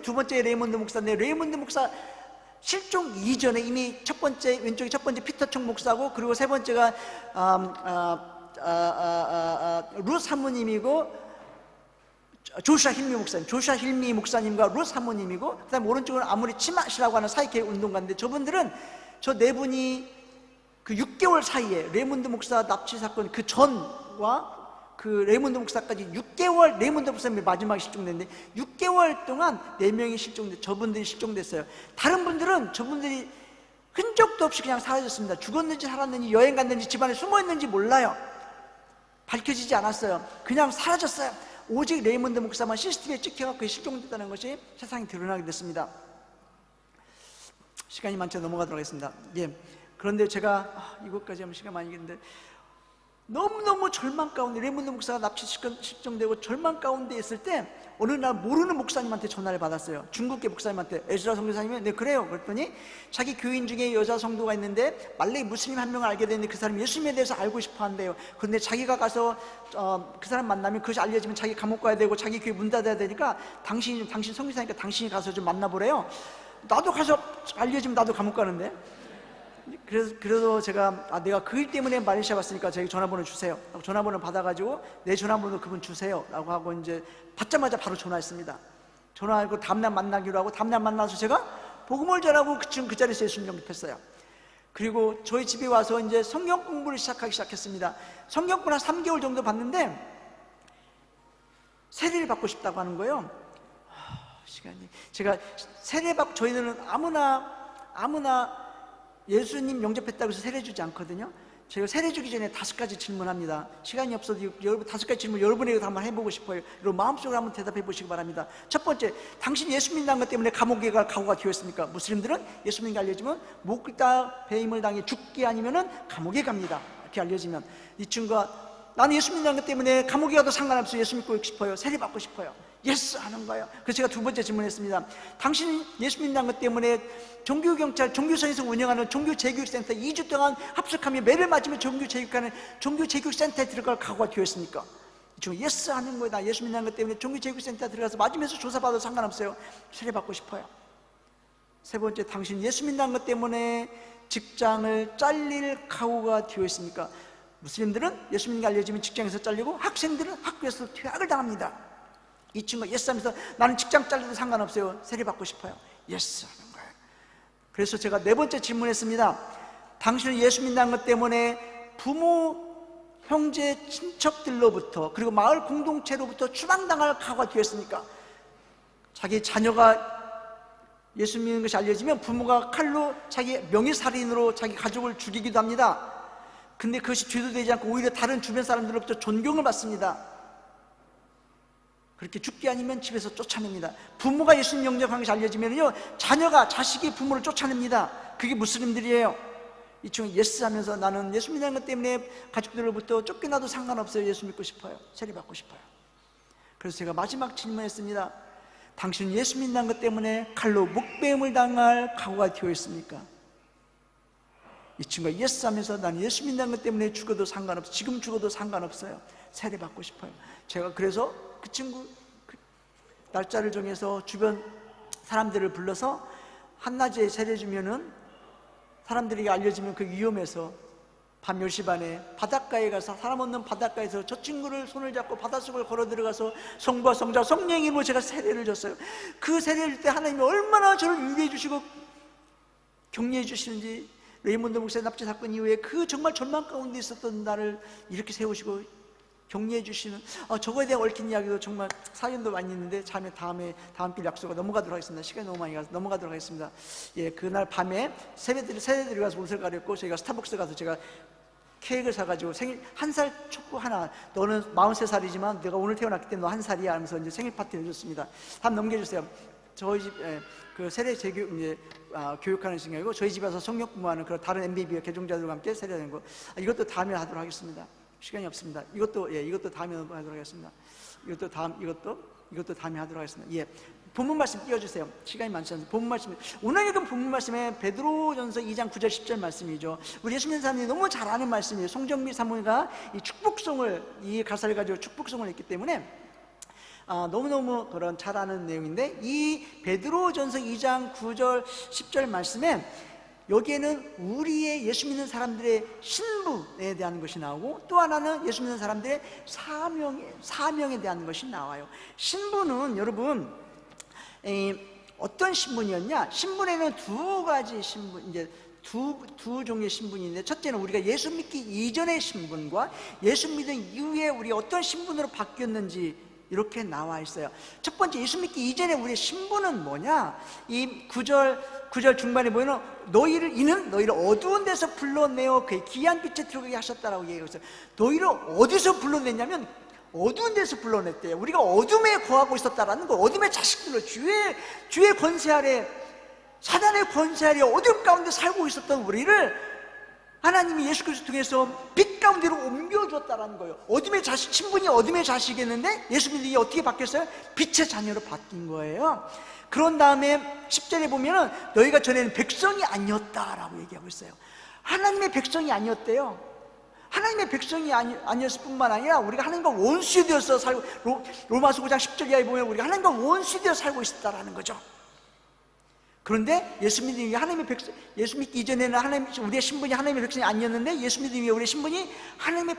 두 번째 레이몬드 목사인데, 레이몬드 목사 실종 이전에 이미 왼쪽이 첫 번째 피터 총 목사고, 그리고 세 번째가 루 사모님이고, 조슈아 힐미 목사님과 루 사모님이고, 그 다음에 오른쪽은 아무리 치마시라고 하는 사이케 운동가인데, 저분들은 저 네 분이 그 6개월 사이에 레이몬드 목사 납치 사건 그 전과 그 레이몬드 목사까지 6개월, 레이몬드 목사님이 마지막에 실종됐는데 6개월 동안 4명이 저분들이 실종됐어요. 다른 분들은 저분들이 흔적도 없이 그냥 사라졌습니다. 죽었는지 살았는지, 여행 갔는지, 집안에 숨어있는지 몰라요. 밝혀지지 않았어요. 그냥 사라졌어요. 오직 레이몬드 목사만 CCTV에 찍혀갖고 실종됐다는 것이 세상에 드러나게 됐습니다. 시간이 많지 않아 넘어가도록 하겠습니다. 예. 그런데 제가 이것까지 하면 시간 많이 겠는데, 너무너무 절망 가운데, 레몬드 목사가 납치 실종되고 절망 가운데 있을 때 어느 날 모르는 목사님한테 전화를 받았어요. 중국계 목사님한테. 에즈라 선교사님이 네 그래요. 그랬더니 자기 교인 중에 여자 성도가 있는데 말레이 무슬림 한 명을 알게 됐는데 그 사람이 예수님에 대해서 알고 싶어 한대요. 그런데 자기가 가서 그 사람 만나면 그것이 알려지면 자기 감옥 가야 되고 자기 교회 문 닫아야 되니까 당신 선교사니까 당신이 가서 좀 만나보래요. 나도 가서 알려지면 나도 감옥 가는데. 그래서 제가 내가 그 일 때문에 말레이시아 왔으니까 저희 전화번호 주세요. 전화번호 받아가지고 내 전화번호 그분 주세요 라고 하고 이제 받자마자 바로 전화했습니다. 전화하고 다음날 만나기로 하고 다음날 만나서 제가 복음을 전하고 그 자리에서 예수님 영접했어요. 그리고 저희 집에 와서 이제 성경 공부를 시작하기 시작했습니다. 성경 공부 한 3개월 정도 봤는데 세례를 받고 싶다고 하는 거예요. 시간이 제가 세례 받고 저희들은 아무나 예수님 영접했다고 해서 세례 주지 않거든요. 제가 세례 주기 전에 5가지 질문합니다. 시간이 없어도 여러분 5가지 질문 여러분에게도 한번 해보고 싶어요. 그리고 마음속으로 한번 대답해 보시기 바랍니다. 첫 번째, 당신 예수 믿는 것 때문에 감옥에 갈 각오가 되었습니까? 무슬림들은 예수 믿는 게 알려지면 묵다 배임을 당해 죽기 아니면은 감옥에 갑니다. 이렇게 알려지면 이 친구가 나는 예수 믿는 것 때문에 감옥에 가도 상관없어요. 예수 믿고 싶어요. 세례 받고 싶어요. 예스 하는 거예요. 그래서 제가 두 번째 질문했습니다. 당신 예수 믿는 것 때문에 종교경찰, 종교선에서 운영하는 종교재교육센터 2주 동안 합숙하며 매를 맞으며 종교재교육하는 종교재교육센터에 들어갈 각오가 되었습니까? 예스 하는 거예요. 나 예수 믿는 것 때문에 종교재교육센터에 들어가서 맞으면서 조사받아도 상관없어요. 세례 받고 싶어요. 세 번째, 당신 예수 믿는 것 때문에 직장을 잘릴 각오가 되었습니까? 무슬림들은 예수 믿는 게 알려지면 직장에서 잘리고 학생들은 학교에서 퇴학을 당합니다. 이 친구가 예스 하면서 나는 직장 잘려도 상관없어요. 세례 받고 싶어요. 예스 하는 거예요. 그래서 제가 네 번째 질문했습니다. 당신은 예수 믿는 것 때문에 부모, 형제, 친척들로부터 그리고 마을 공동체로부터 추방당할 각오가 되었습니까? 자기 자녀가 예수 믿는 것이 알려지면 부모가 칼로 자기 명예살인으로 자기 가족을 죽이기도 합니다. 근데 그것이 죄도 되지 않고 오히려 다른 주변 사람들로부터 존경을 받습니다. 그렇게 죽기 아니면 집에서 쫓아냅니다. 부모가 예수님 영접한 것이 알려지면요 자식이 부모를 쫓아냅니다. 그게 무슬림들이에요. 이 친구 예스 하면서 나는 예수 믿는 것 때문에 가족들로부터 쫓겨나도 상관없어요. 예수 믿고 싶어요. 세례 받고 싶어요. 그래서 제가 마지막 질문했습니다. 당신은 예수 믿는 것 때문에 칼로 목배임을 당할 각오가 되어 있습니까? 이 친구가 예스 하면서 나는 예수 믿는 것 때문에 죽어도 상관없어요. 지금 죽어도 상관없어요. 세례 받고 싶어요. 제가 그래서 그 친구 날짜를 정해서 주변 사람들을 불러서 한낮에 세례 주면은 사람들에게 알려지면 그 위험해서 밤 10시 반에 바닷가에 가서 사람 없는 바닷가에서 저 친구를 손을 잡고 바닷속을 걸어 들어가서 성부와 성자 성령의 이름으로 제가 세례를 줬어요. 그 세례를 줄 때 하나님이 얼마나 저를 위로해 주시고 격려해 주시는지, 레이몬드 목사의 납치 사건 이후에 그 정말 절망 가운데 있었던 나를 이렇게 세우시고 격려해 주시는 저거에 대한 얽힌 이야기도 정말 사연도 많이 있는데 다음 길 약속을 넘어가도록 하겠습니다. 시간이 너무 많이 가서 넘어가도록 하겠습니다. 예, 그날 밤에 세례들이 가서 옷을 가렸고 저희가 스타벅스 가서 제가 케이크를 사가지고 생일 한 살 촉구 하나, 너는 43살이지만 내가 오늘 태어났기 때문에 너 한 살이야 하면서 이제 생일 파티를 해줬습니다. 한번 넘겨주세요. 저희 집 그 세례 재교육 이제 교육하는 시간이고 저희 집에서 성령 공부하는 그런 다른 MBB 개종자들과 함께 세례하는 거 이것도 다음에 하도록 하겠습니다. 시간이 없습니다. 이것도 다음에 하도록 하겠습니다. 이것도 다음에 하도록 하겠습니다. 예, 본문 말씀 띄워주세요. 시간이 많지 않습니다. 본문 말씀, 오늘 읽은 본문 말씀에 베드로전서 2장 9절 10절 말씀이죠. 우리 예수 믿는 사람들이 너무 잘 아는 말씀이에요. 송정미 사모가 이 축복송을, 이 가사를 가지고 축복송을 했기 때문에 너무너무 그런 잘 아는 내용인데, 이 베드로전서 2장 9절 10절 말씀에 여기에는 우리의 예수 믿는 사람들의 신분에 대한 것이 나오고, 또 하나는 예수 믿는 사람들의 사명에 대한 것이 나와요. 신분은 여러분 어떤 신분이었냐? 신분에는 두 가지 신분, 이제 두 종류의 신분인데, 첫째는 우리가 예수 믿기 이전의 신분과 예수 믿은 이후에 우리 어떤 신분으로 바뀌었는지 이렇게 나와 있어요. 첫 번째, 예수 믿기 이전에 우리의 신분은 뭐냐? 이 9절 중반에 보면 이는 너희를 어두운 데서 불러내어 그의 귀한 빛에 들어가게 하셨다라고 얘기했어요. 너희를 어디서 불러냈냐면 어두운 데서 불러냈대요. 우리가 어둠에 거하고 있었다라는 거, 어둠의 자식들로 주의 권세 아래, 사단의 권세 아래 어둠 가운데 살고 있었던 우리를 하나님이 예수 그리스도 통해서 빛 가운데로 옮겨줬다라는 거예요. 어둠의 자식, 신분이 어둠의 자식이었는데 예수 믿는 게 어떻게 바뀌었어요? 빛의 자녀로 바뀐 거예요. 그런 다음에 10절에 보면은 너희가 전에는 백성이 아니었다라고 얘기하고 있어요. 하나님의 백성이 아니었대요. 하나님의 백성이 아니었을 뿐만 아니라 우리가 하나님과 원수 되어서 살고, 로마서 9장 10절 이하에 보면 우리가 하나님과 원수 되어 살고 있었다라는 거죠. 그런데 예수 믿는 하나님의 백성, 예수 믿기 이전에는 우리의 신분이 하나님의 백성이 아니었는데 예수 믿는 우리의 신분이 하나님의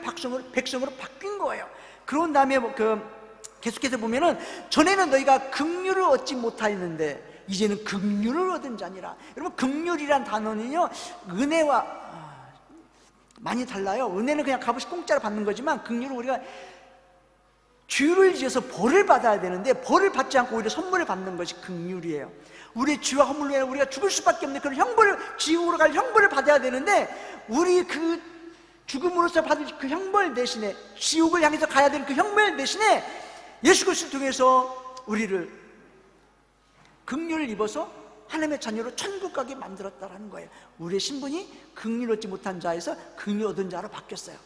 백성으로 바뀐 거예요. 그런 다음에 계속해서 보면은 전에는 너희가 긍휼을 얻지 못하였는데 이제는 긍휼을 얻은 자니라. 여러분, 긍휼이란 단어는요, 은혜와 많이 달라요. 은혜는 그냥 값없이 공짜로 받는 거지만 긍휼은 우리가 죄를 지어서 벌을 받아야 되는데 벌을 받지 않고 오히려 선물을 받는 것이 긍휼이에요. 우리의 죄와 허물로 인해 우리가 죽을 수밖에 없는 그런 형벌을, 지옥으로 갈 형벌을 받아야 되는데 우리 그 죽음으로써 받을 그 형벌 대신에, 지옥을 향해서 가야 되는 그 형벌 대신에 예수 그리스도를 통해서 우리를 긍휼을 입어서 하나님의 자녀로 천국 가게 만들었다라는 거예요. 우리의 신분이 긍휼 얻지 못한 자에서 긍휼 얻은 자로 바뀌었어요.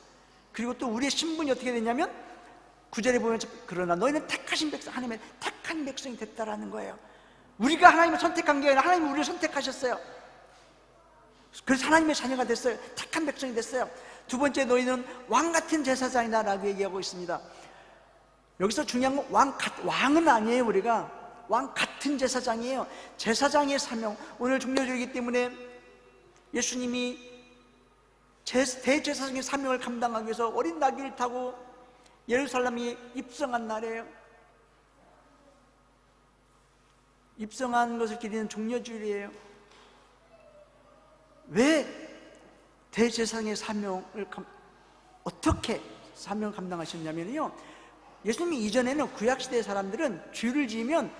그리고 또 우리의 신분이 어떻게 됐냐면 9절에 보면 그러나 너희는 택하신 백성, 하나님의 택한 백성이 됐다라는 거예요. 우리가 하나님을 선택한 게 아니라 하나님이 우리를 선택하셨어요. 그래서 하나님의 자녀가 됐어요. 택한 백성이 됐어요. 두 번째, 너희는 왕같은 제사장이다 라고 얘기하고 있습니다. 여기서 중요한 건 왕은 아니에요. 우리가 왕 같은 제사장이에요. 제사장의 사명, 오늘 종료주일이기 때문에 예수님이 대제사장의 사명을 감당하기 위해서 어린 나귀를 타고 예루살렘에 입성한 날이에요. 입성한 것을 기리는 종료주일이에요. 왜 대제사장의 사명을 어떻게 사명을 감당하셨냐면요, 예수님이 이전에는 구약시대의 사람들은 죄를 지으면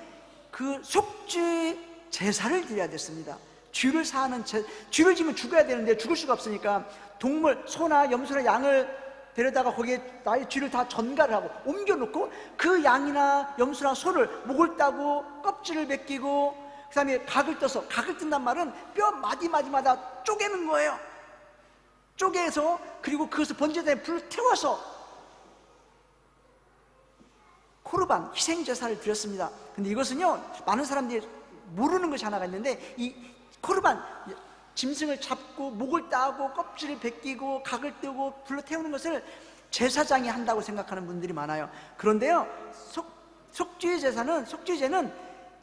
그 속죄 제사를 드려야 됐습니다. 죄를 지으면 죽어야 되는데 죽을 수가 없으니까 동물, 소나 염소나 양을 데려다가 거기에 나의 죄를 다 전가를 하고 옮겨놓고 그 양이나 염소나 소를 목을 따고 껍질을 벗기고 그 다음에 각을 떠서, 각을 뜬단 말은 뼈 마디마디마다 쪼개는 거예요. 쪼개서 그리고 그것을 번제단에 불을 태워서 코르반, 희생제사를 드렸습니다. 근데 이것은요, 많은 사람들이 모르는 것이 하나가 있는데, 이 코르반, 짐승을 잡고 목을 따고 껍질을 벗기고 각을 뜨고 불로 태우는 것을 제사장이 한다고 생각하는 분들이 많아요. 그런데요, 속죄제는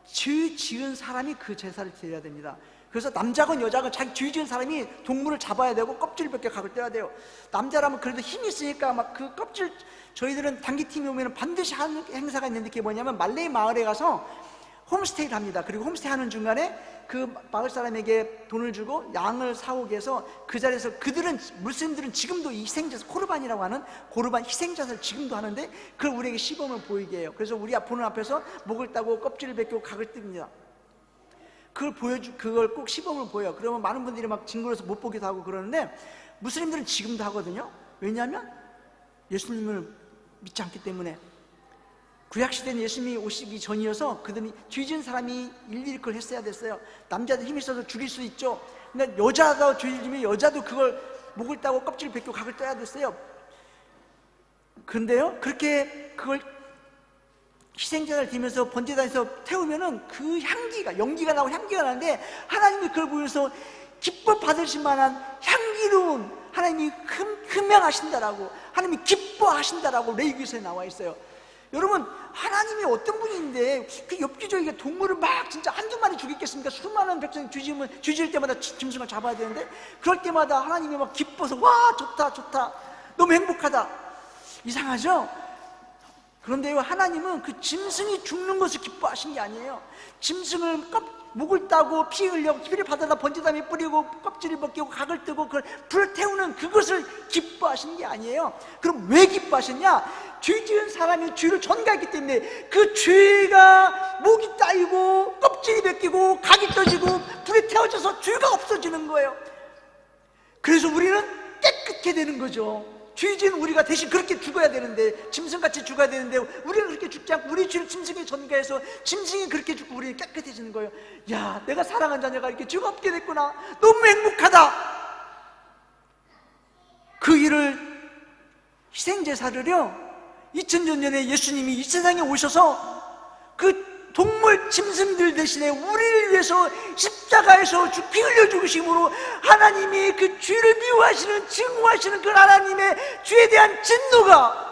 죄 지은 사람이 그 제사를 드려야 됩니다. 그래서 남자건 여자건 자기 죄 지은 사람이 동물을 잡아야 되고 껍질을 벗겨 각을 떼야 돼요. 남자라면 그래도 힘이 있으니까 막 그 껍질, 저희들은 단기팀이 오면 반드시 하는 행사가 있는데 그게 뭐냐면 말레이 마을에 가서 홈스테이를 합니다. 그리고 홈스테이 하는 중간에 그 마을 사람에게 돈을 주고 양을 사오게 해서 그 자리에서 무슬림들은 지금도 이 희생제사, 코르반이라고 하는 코르반 희생제사를 지금도 하는데 그걸 우리에게 시범을 보이게 해요. 그래서 우리 보는 앞에서 목을 따고 껍질을 벗기고 각을 뜹니다. 그걸 꼭 시범을 보여요. 그러면 많은 분들이 막 징그러워서 못 보기도 하고 그러는데 무슬림들은 지금도 하거든요. 왜냐하면 예수님을 믿지 않기 때문에. 구약시대는 예수님이 오시기 전이어서 그들이 죄 지은 사람이 일일이 그걸 했어야 됐어요. 남자도 힘이 있어서 죽일 수 있죠. 근데 여자도 죄 지으면 여자도 그걸 목을 따고 껍질을 벗고 각을 떠야 됐어요. 그런데요, 그렇게 그걸 희생자를 드리면서 번제단에서 태우면은 그 향기가, 연기가 나고 향기가 나는데 하나님이 그걸 보면서 기뻐 받으실 만한 향기로운, 하나님이 흠명하신다라고, 하나님이 기뻐하신다라고 레위기서에 나와 있어요. 여러분, 하나님이 어떤 분인데 그 엽기적이게 동물을 막 진짜 한두 마리 죽이겠습니까? 수많은 백성이 죄 지을 때마다 짐승을 잡아야 되는데 그럴 때마다 하나님이 막 기뻐서 와, 좋다 좋다, 너무 행복하다. 이상하죠? 그런데요, 하나님은 그 짐승이 죽는 것을 기뻐하신 게 아니에요. 짐승을 목을 따고 피 흘려 피를 받아다 번제단에 뿌리고 껍질을 벗기고 각을 뜨고 그걸 불을 태우는 그것을 기뻐하신 게 아니에요. 그럼 왜 기뻐하셨냐? 죄 지은 사람이 죄를 전가했기 때문에 그 죄가 목이 따이고 껍질이 벗기고 각이 떠지고 불에 태워져서 죄가 없어지는 거예요. 그래서 우리는 깨끗게 되는 거죠. 죄 지은 우리가 대신 그렇게 죽어야 되는데, 짐승같이 죽어야 되는데 우리는 그렇게 죽지 않고 우리 죄를 짐승에 전가해서 짐승이 그렇게 죽고 우리는 깨끗해지는 거예요. 야, 내가 사랑한 자녀가 이렇게 죄가 없게 됐구나, 너무 행복하다. 그 일을 희생제사를요 2000년 전에 예수님이 이 세상에 오셔서 그 동물 짐승들 대신에 우리를 위해서 십자가에서 피 흘려 죽으심으로 하나님이 그 죄를 미워하시는 증오하시는 그 하나님의 죄에 대한 진노가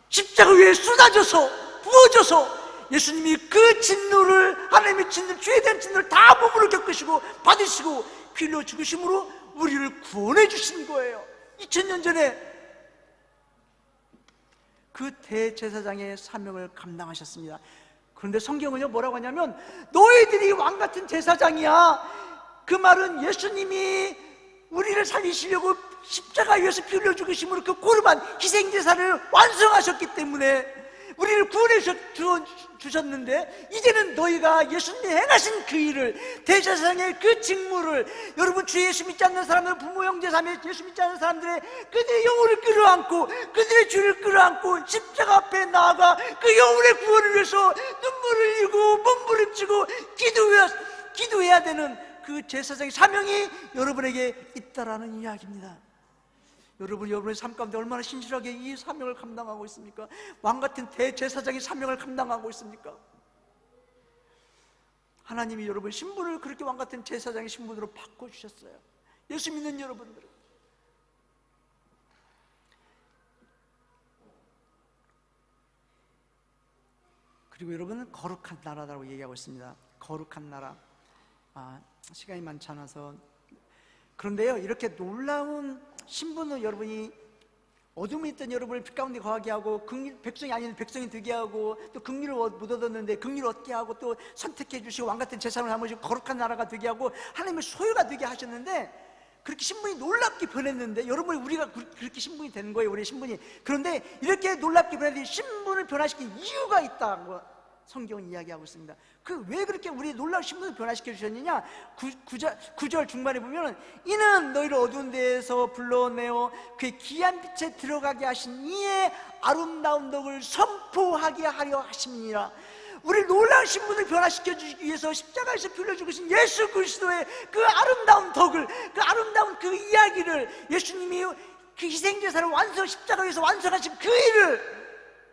십자가 위에 쏟아져서 부어져서 예수님이 그 진노를, 하나님의 진노, 죄에 대한 진노를 다 몸으로 겪으시고 받으시고 피 흘려 죽으심으로 우리를 구원해 주신 거예요. 2000년 전에 그 대제사장의 사명을 감당하셨습니다. 그런데 성경은요 뭐라고 하냐면 너희들이 왕같은 제사장이야. 그 말은 예수님이 우리를 살리시려고 십자가 위에서 피 흘려 죽으심으로 그 고름한 희생제사를 완성하셨기 때문에 우리를 구원해 주셨는데, 이제는 너희가 예수님이 행하신 그 일을, 대제사장의 그 직무를, 여러분 주 예수 믿지 않는 사람들, 부모 형제 자매 예수 믿지 않는 사람들의 그들의 영혼을 끌어안고 그들의 죄를 끌어안고 십자가 앞에 나아가 그 영혼의 구원을 위해서 눈물을 흘리고 몸부림치고 기도해야 되는 그 제사장의 사명이 여러분에게 있다라는 이야기입니다. 여러분의 삶 가운데 얼마나 신실하게 이 사명을 감당하고 있습니까? 왕같은 대제사장의 사명을 감당하고 있습니까? 하나님이 여러분 신분을 그렇게 왕같은 제사장의 신분으로 바꿔주셨어요. 예수 믿는 여러분들은. 그리고 여러분은 거룩한 나라라고 얘기하고 있습니다. 거룩한 나라. 시간이 많지 않아서. 그런데요, 이렇게 놀라운 신분을 여러분이 어둠에 있던 여러분을 빛 가운데 거하게 하고 백성이 아닌 백성이 되게 하고 또 긍휼을 못 얻었는데 긍휼을 얻게 하고 또 선택해 주시고 왕같은 제사장을 하시고 거룩한 나라가 되게 하고 하나님의 소유가 되게 하셨는데, 그렇게 신분이 놀랍게 변했는데, 여러분 우리가 그렇게 신분이 되는 거예요. 우리의 신분이. 그런데 이렇게 놀랍게 변했는데 신분을 변화시킨 이유가 있다고 성경은 이야기하고 있습니다. 왜 그렇게 우리의 놀라운 신분을 변화시켜 주셨느냐? 9절 중반에 보면 이는 너희를 어두운 데에서 불러내어 그의 귀한 빛에 들어가게 하신 이의 아름다운 덕을 선포하게 하려 하심이니라. 우리 놀라운 신분을 변화시켜 주시기 위해서 십자가에서 피 흘려 죽으신 예수 그리스도의 그 아름다운 덕을, 그 아름다운 그 이야기를, 예수님이 그 희생제사를 십자가에서 완성하신 그 일을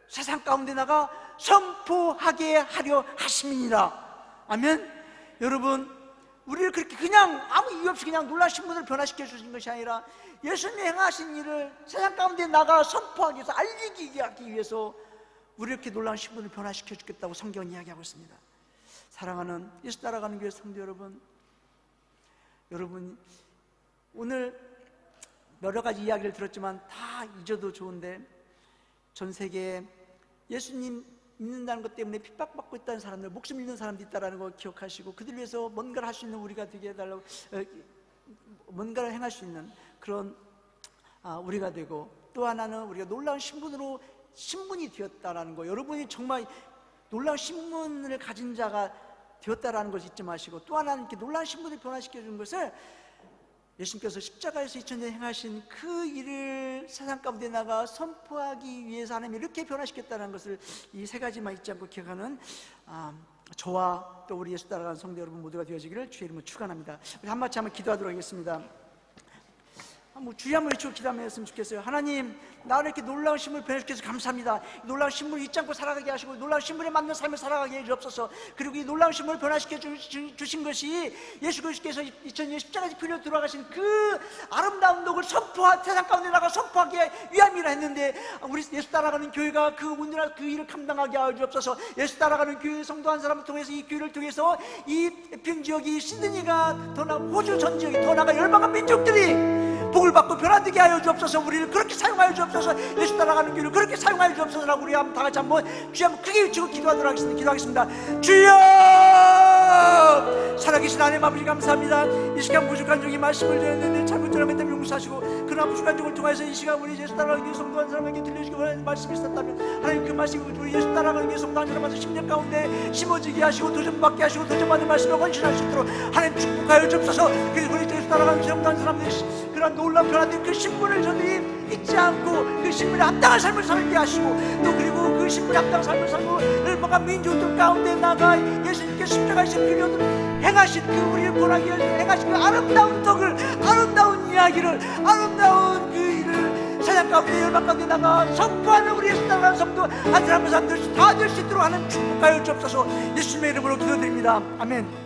세상 가운데 나가 선포하게 하려 하심이니라. 아멘. 여러분, 우리를 그렇게 그냥 아무 이유 없이 그냥 놀라운 신분을 변화시켜 주신 것이 아니라 예수님이 행하신 일을 세상 가운데 나가 선포하기 위해서, 알리기 하기 위해서 우리 이렇게 놀라운 신분을 변화시켜 주겠다고 성경은 이야기하고 있습니다. 사랑하는 예수 따라가는 교회 성도 여러분, 오늘 여러 가지 이야기를 들었지만 다 잊어도 좋은데, 전 세계에 예수님 믿는다는 것 때문에 핍박받고 있다는 사람들, 목숨 잃는 사람도 있다는 거 기억하시고 그들 위해서 뭔가를 할 수 있는 우리가 되게 해달라고, 뭔가를 행할 수 있는 그런 우리가 되고, 또 하나는 우리가 놀라운 신분이 되었다라는 거, 여러분이 정말 놀라운 신분을 가진 자가 되었다라는 것을 잊지 마시고, 또 하나는 이렇게 놀라운 신분을 변화시켜 주는 것을 예수님께서 십자가에서 2000년 행하신 그 일을 세상 가운데 나가 선포하기 위해서 하나님이 이렇게 변화시켰다는 것을, 이 세 가지만 잊지 않고 기억하는 저와 또 우리 예수 따라가는 성도 여러분 모두가 되어지기를 주의 이름으로 축원합니다. 우리 한마디 한번 기도하도록 하겠습니다. 주여 한번 외치고 기도하셨으면 좋겠어요. 하나님, 나를 이렇게 놀라운 신분을 변화시켜서 감사합니다. 놀라운 신분을 잊지 않고 살아가게 하시고 놀라운 신분에 맞는 삶을 살아가게 해주옵소서. 그리고 이 놀라운 신분을 변화시켜 주신 것이 예수 그리스도께서 2000년 십자가에서 피 흘려 돌아가신 그 아름다운 덕을 세상 가운데 나가 선포하기 위함이라 했는데, 우리 예수 따라가는 교회가 그 온전한 그 일을 감당하게 하여 주옵소서. 예수 따라가는 교회 성도 한 사람을 통해서, 이 교회를 통해서 이 에핑 지역이, 시드니가 더 나아 호주 전 지역이, 더 나아가 열방한 민족들이 복을 받고 변화되게 하여 주옵소서. 우리를 그렇게 사용하여 주옵소서. 예수 따라가는 길을 그렇게 사용하여 주옵소서라고 우리 한번 다 같이 한번 주여 한번 크게 외치고 기도하겠습니다. 주여, 살아계신 하나님 아버지 감사합니다. 이 시간 부족한 종이 말씀을 드렸는데 잘못들어 몇 때문에 용서하시고, 그러나 부족한 종을 통해서 이 시간 우리 예수 따라가는 길 성도 한 사람에게 들려주시기 원하는 말씀이 있었다면, 하나님 그 말씀이 우리 예수 따라가는 길 성도 한 사람한테 심령 가운데 심어지게 하시고 도전받게 하시고 도전받는 말씀을 헌신할 수 있도록 하나님 축복하여 주옵소서. 그래서 우리 예수 따라가는 성도 한 사람들 그런 놀라운 변화된 그 신분을 저들이 잊지 않고 그 신분에 합당한 삶을 살게 하시고, 또 그리고 그 신분에 합당한 삶을 살고 얼마나 민족들 가운데 나가 예수님께 십자가에서 행하신 그 우리를 권하기 위해 행하신 그 아름다운 덕을, 아름다운 이야기를, 아름다운 그 일을 찬양 가운데 열망 가운데 나가 선포하는 우리 예수 따라가는 성도 한 사람 한 사람 다 될 수 있도록 하는 축복하여 주옵소서. 예수님의 이름으로 기도드립니다. 아멘.